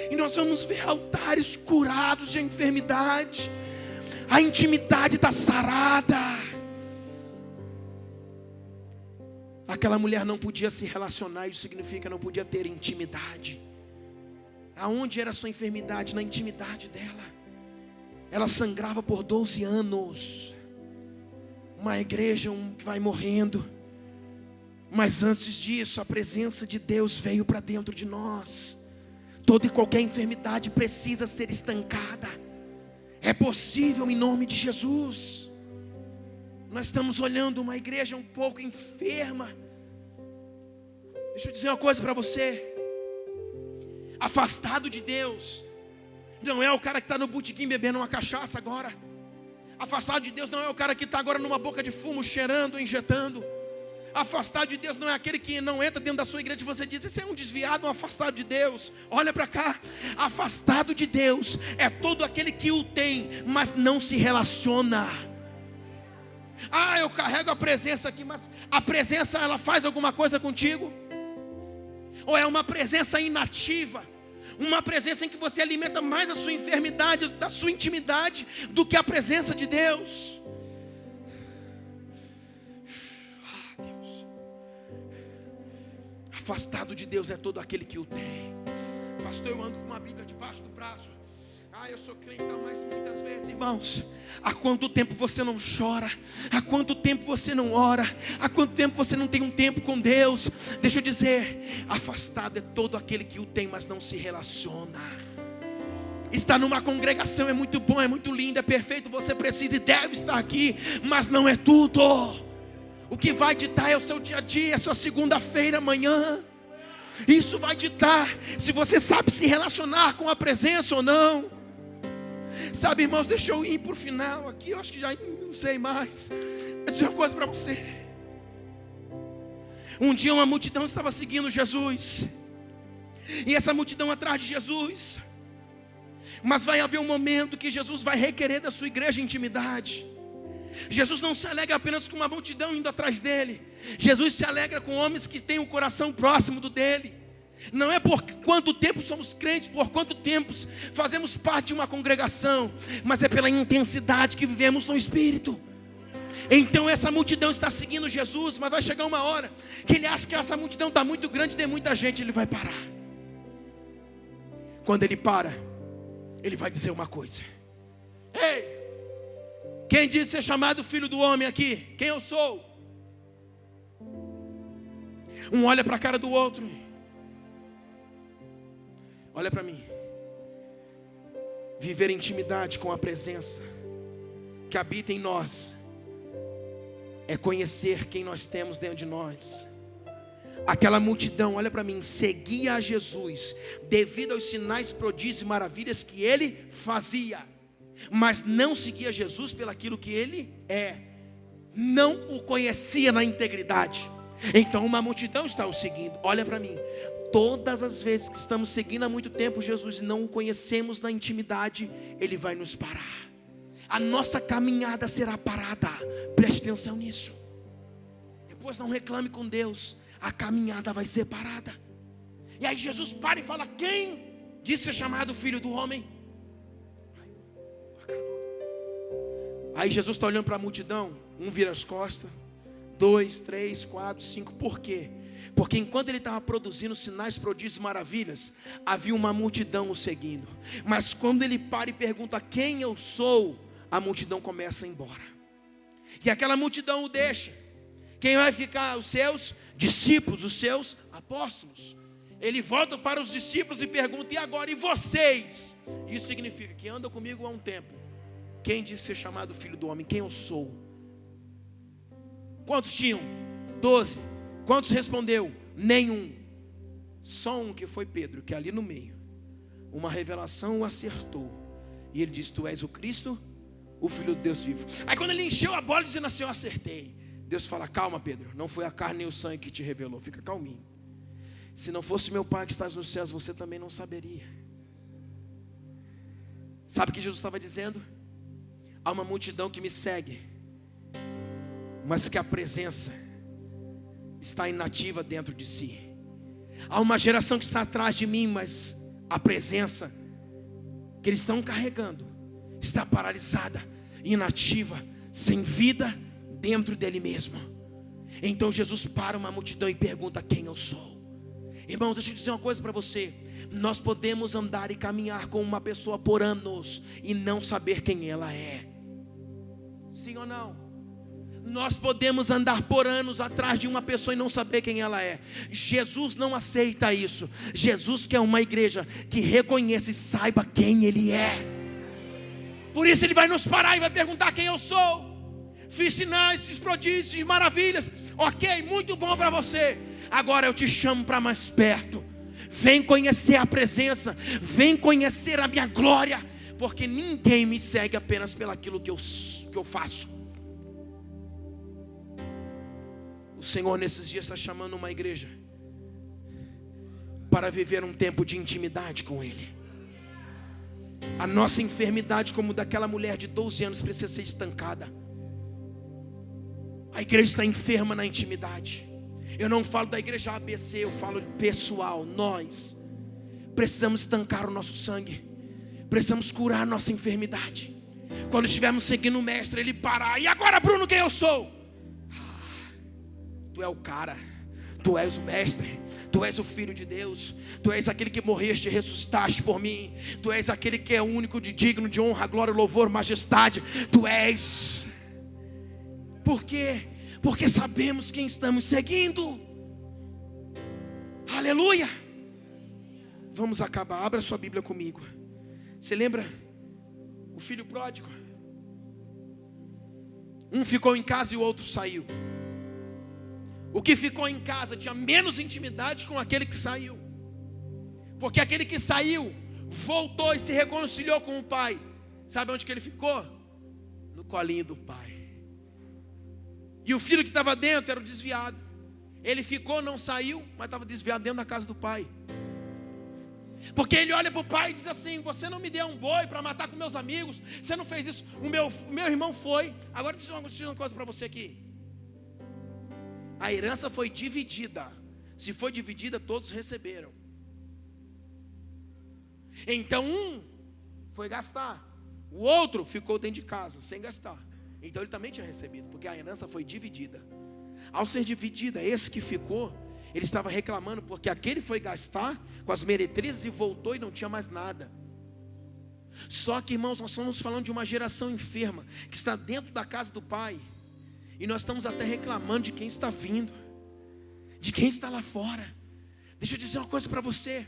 e nós vamos ver altares curados de enfermidade. A intimidade está sarada. Aquela mulher não podia se relacionar, isso significa não podia ter intimidade. Aonde era a sua enfermidade? Na intimidade dela. Ela sangrava por 12 anos. Uma igreja que vai morrendo. Mas antes disso, a presença de Deus veio para dentro de nós. Toda e qualquer enfermidade precisa ser estancada. É possível em nome de Jesus. Nós estamos olhando uma igreja um pouco enferma. Deixa eu dizer uma coisa para você. Afastado de Deus não é o cara que está no botequim bebendo uma cachaça agora. Afastado de Deus não é o cara que está agora numa boca de fumo, cheirando, injetando. Afastado de Deus não é aquele que não entra dentro da sua igreja e você diz: esse é um desviado, um afastado de Deus. Olha para cá. Afastado de Deus é todo aquele que o tem, mas não se relaciona. Eu carrego a presença aqui, mas a presença ela faz alguma coisa contigo? Ou é uma presença inativa? Uma presença em que você alimenta mais a sua enfermidade, da sua intimidade, do que a presença de Deus? Deus. Afastado de Deus é todo aquele que o tem. Pastor, eu ando com uma Bíblia debaixo do braço. Eu sou crente, mas muitas vezes, irmãos, há quanto tempo você não chora? Há quanto tempo você não ora? Há quanto tempo você não tem um tempo com Deus? Deixa eu dizer, afastado é todo aquele que o tem, mas não se relaciona. Estar numa congregação é muito bom, é muito lindo, é perfeito. Você precisa e deve estar aqui, mas não é tudo. O que vai ditar é o seu dia a dia, é a sua segunda-feira, amanhã. Isso vai ditar se você sabe se relacionar com a presença ou não. Sabe, irmãos, deixa eu ir para o final aqui. Eu acho que já não sei mais. Vou dizer uma coisa para você. Um dia uma multidão estava seguindo Jesus. E essa multidão atrás de Jesus. Mas vai haver um momento que Jesus vai requerer da sua igreja intimidade. Jesus não se alegra apenas com uma multidão indo atrás dele. Jesus se alegra com homens que têm o coração próximo do dele. Não é por quanto tempo somos crentes, por quanto tempo fazemos parte de uma congregação, mas é pela intensidade que vivemos no Espírito. Então essa multidão está seguindo Jesus, mas vai chegar uma hora que ele acha que essa multidão está muito grande, tem muita gente, ele vai parar. Quando ele para, ele vai dizer uma coisa: ei, quem disse ser chamado filho do homem aqui? Quem eu sou? Um olha para a cara do outro. Olha para mim. Viver intimidade com a presença que habita em nós é conhecer quem nós temos dentro de nós. Aquela multidão, olha para mim, seguia a Jesus devido aos sinais, prodígios e maravilhas que ele fazia, mas não seguia Jesus pelo aquilo que ele é, não o conhecia na integridade. Então uma multidão está o seguindo. Olha para mim, todas as vezes que estamos seguindo há muito tempo Jesus e não o conhecemos na intimidade, ele vai nos parar. A nossa caminhada será parada. Preste atenção nisso. Depois não reclame com Deus, a caminhada vai ser parada. E aí Jesus para e fala: quem disse ser chamado filho do homem? Aí Jesus está olhando para a multidão. Um vira as costas, 2, 3, 4, 5. Por quê? Porque enquanto ele estava produzindo sinais, prodígios e maravilhas, havia uma multidão o seguindo. Mas quando ele para e pergunta quem eu sou, a multidão começa a ir embora. E aquela multidão o deixa. Quem vai ficar? Os seus discípulos, os seus apóstolos. Ele volta para os discípulos e pergunta: e agora? E vocês? Isso significa que andam comigo há um tempo. Quem disse ser chamado filho do homem? Quem eu sou? Quantos tinham? 12. Quantos respondeu? Nenhum. Só um, que foi Pedro, que ali no meio uma revelação o acertou. E ele disse: tu és o Cristo, o Filho de Deus vivo. Aí quando ele encheu a bola dizendo assim: eu acertei, Deus fala: calma, Pedro, não foi a carne nem o sangue que te revelou, fica calminho. Se não fosse meu Pai que estás nos céus, você também não saberia. Sabe o que Jesus estava dizendo? Há uma multidão que me segue, mas que a presença está inativa dentro de si. Há uma geração que está atrás de mim, mas a presença que eles estão carregando está paralisada, inativa, sem vida dentro dele mesmo. Então Jesus para uma multidão e pergunta: quem eu sou? Irmão, deixa eu dizer uma coisa para você. Nós podemos andar e caminhar com uma pessoa por anos e não saber quem ela é. Sim ou não? Nós podemos andar por anos atrás de uma pessoa e não saber quem ela é. Jesus não aceita isso. Jesus quer uma igreja que reconheça e saiba quem ele é. Por isso ele vai nos parar e vai perguntar: quem eu sou? Fiz sinais, fiz prodígios e maravilhas. Ok, muito bom para você. Agora eu te chamo para mais perto. Vem conhecer a presença, vem conhecer a minha glória, porque ninguém me segue apenas pelo aquilo que eu faço. O Senhor nesses dias está chamando uma igreja para viver um tempo de intimidade com Ele. A nossa enfermidade, como daquela mulher de 12 anos, precisa ser estancada. A igreja está enferma na intimidade. Eu não falo da igreja ABC, eu falo de pessoal. Nós precisamos estancar o nosso sangue, precisamos curar a nossa enfermidade. Quando estivermos seguindo o mestre, ele parar: e agora, Bruno, quem eu sou? Tu é o cara, tu és o mestre, tu és o filho de Deus, tu és aquele que morreste e ressuscitaste por mim, tu és aquele que é único, de digno de honra, glória, louvor, majestade. Tu és. Por quê? Porque sabemos quem estamos seguindo. Aleluia. Vamos acabar, abra sua Bíblia comigo. Você lembra o filho pródigo? Um ficou em casa e o outro saiu. O que ficou em casa tinha menos intimidade com aquele que saiu, porque aquele que saiu voltou e se reconciliou com o pai. Sabe onde que ele ficou? No colinho do pai. E o filho que estava dentro era o desviado. Ele ficou, não saiu, mas estava desviado dentro da casa do pai. Porque ele olha para o pai e diz assim: você não me deu um boi para matar com meus amigos, você não fez isso, o meu irmão foi. Agora deixa eu dizer uma coisa para você aqui. A herança foi dividida. Se foi dividida, todos receberam. Então um foi gastar, o outro ficou dentro de casa sem gastar. Então ele também tinha recebido, porque a herança foi dividida. Ao ser dividida, esse que ficou, ele estava reclamando porque aquele foi gastar com as meretrizes e voltou e não tinha mais nada. Só que, irmãos, nós estamos falando de uma geração enferma que está dentro da casa do pai, e nós estamos até reclamando de quem está vindo, de quem está lá fora. Deixa eu dizer uma coisa para você: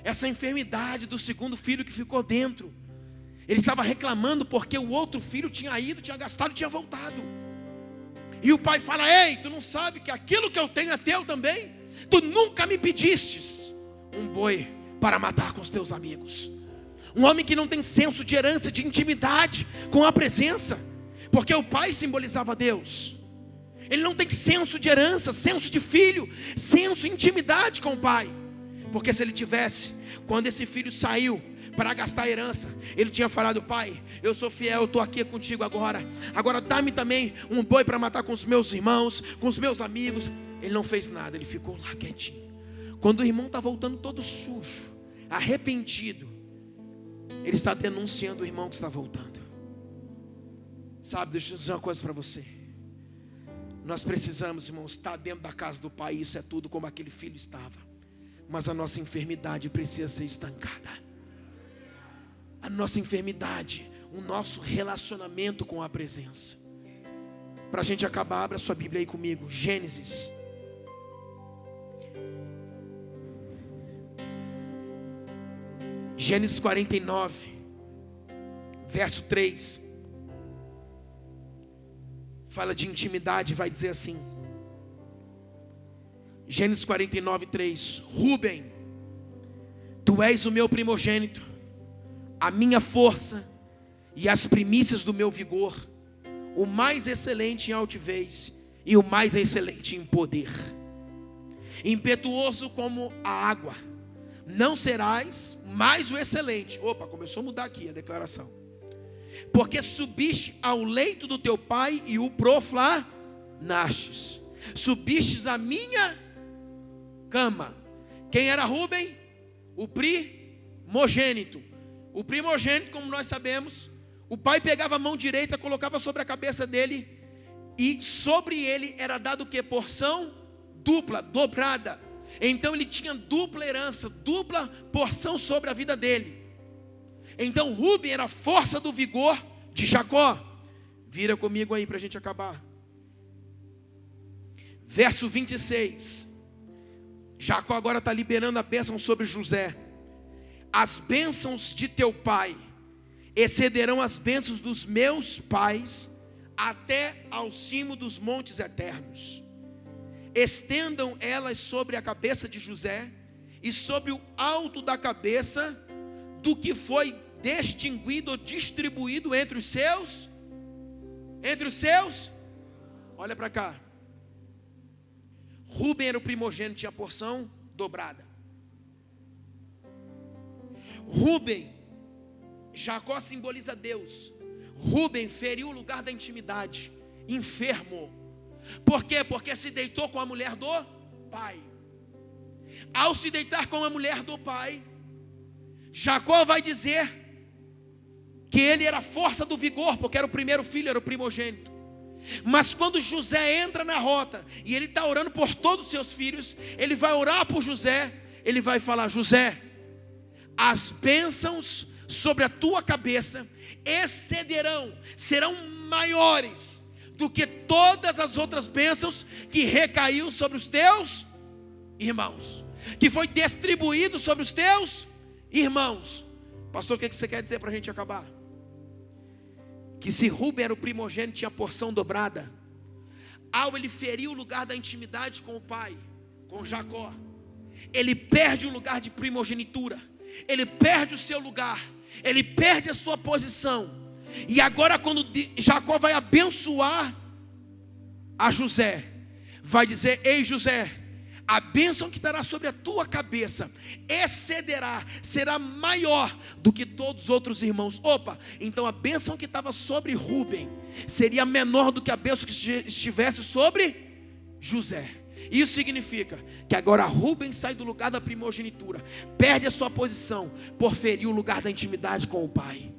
essa enfermidade do segundo filho que ficou dentro, ele estava reclamando porque o outro filho tinha ido, tinha gastado, tinha voltado. E o pai fala: ei, tu não sabe que aquilo que eu tenho é teu também? Tu nunca me pedistes um boi para matar com os teus amigos. Um homem que não tem senso de herança, de intimidade com a presença, porque o pai simbolizava Deus. Ele não tem senso de herança, senso de filho, senso de intimidade com o pai. Porque se ele tivesse, quando esse filho saiu para gastar a herança, ele tinha falado: pai, eu sou fiel, eu estou aqui contigo agora dá-me também um boi para matar com os meus irmãos, com os meus amigos. Ele não fez nada, ele ficou lá quietinho. Quando o irmão está voltando todo sujo, arrependido, ele está denunciando o irmão que está voltando. Sabe, deixa eu dizer uma coisa para você: nós precisamos, irmãos, estar dentro da casa do pai. Isso é tudo como aquele filho estava. Mas a nossa enfermidade precisa ser estancada. A nossa enfermidade, o nosso relacionamento com a presença. Para a gente acabar, abra sua Bíblia aí comigo. Gênesis. Gênesis 49, verso 3. Fala de intimidade, vai dizer assim. Gênesis 49, 3. Rúben, tu és o meu primogênito, a minha força e as primícias do meu vigor, o mais excelente em altivez e o mais excelente em poder. Impetuoso como a água, não serás mais o excelente. Opa, começou a mudar aqui a declaração. Porque subiste ao leito do teu pai e o profanastes. Subistes a minha cama. Quem era Rúben? O primogênito. O primogênito, como nós sabemos, o pai pegava a mão direita, colocava sobre a cabeça dele, e sobre ele era dado o que? Porção dupla, dobrada. Então ele tinha dupla herança, dupla porção sobre a vida dele. Então Rúben era a força do vigor de Jacó. Vira comigo aí para a gente acabar. Verso 26. Jacó agora está liberando a bênção sobre José. As bênçãos de teu pai excederão as bênçãos dos meus pais até ao cimo dos montes eternos. Estendam elas sobre a cabeça de José e sobre o alto da cabeça do que foi distinguido ou distribuído entre os seus. Olha para cá. Rúben era o primogênito, tinha a porção dobrada. Rúben, Jacó simboliza Deus. Rúben feriu o lugar da intimidade, enfermo. Por quê? Porque se deitou com a mulher do pai. Ao se deitar com a mulher do pai, Jacó vai dizer que ele era a força do vigor, porque era o primeiro filho, era o primogênito. Mas quando José entra na rota, e ele está orando por todos os seus filhos, ele vai orar por José, ele vai falar: José, as bênçãos sobre a tua cabeça excederão, serão maiores do que todas as outras bênçãos que recaiu sobre os teus irmãos, que foi distribuído sobre os teus irmãos. Pastor, o que você quer dizer para a gente acabar? Que se Rúben era o primogênito, tinha a porção dobrada. Ao ele ferir o lugar da intimidade com o pai, com Jacó, ele perde o lugar de primogenitura, ele perde o seu lugar, ele perde a sua posição. E agora quando Jacó vai abençoar a José, vai dizer: ei José, a bênção que estará sobre a tua cabeça excederá, será maior do que todos os outros irmãos. Opa, então a bênção que estava sobre Rúben seria menor do que a bênção que estivesse sobre José. Isso significa que agora Rúben sai do lugar da primogenitura, perde a sua posição por ferir o lugar da intimidade com o pai.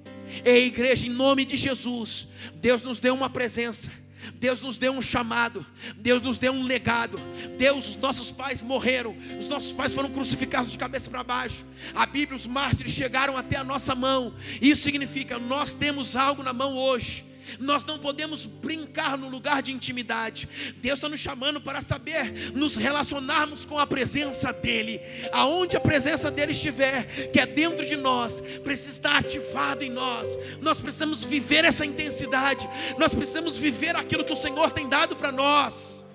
Ei, igreja, em nome de Jesus, Deus nos deu uma presença, Deus nos deu um chamado, Deus nos deu um legado. Deus, os nossos pais morreram, os nossos pais foram crucificados de cabeça para baixo. A Bíblia, os mártires chegaram até a nossa mão. Isso significa, nós temos algo na mão hoje. Nós não podemos brincar no lugar de intimidade. Deus está nos chamando para saber nos relacionarmos com a presença dEle. Aonde a presença dEle estiver, que é dentro de nós, precisa estar ativado em nós. Nós precisamos viver essa intensidade. Nós precisamos viver aquilo que o Senhor tem dado para nós.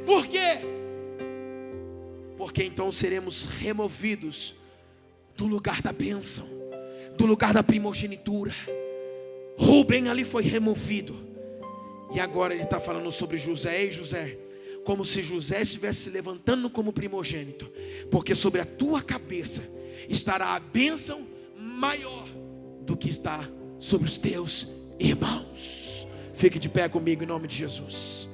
Por quê? Porque então seremos removidos do lugar da bênção, do lugar da primogenitura. Rubem ali foi removido. E agora ele está falando sobre José. Ei, José, como se José estivesse se levantando como primogênito, porque sobre a tua cabeça estará a bênção maior do que está sobre os teus irmãos. Fique de pé comigo em nome de Jesus.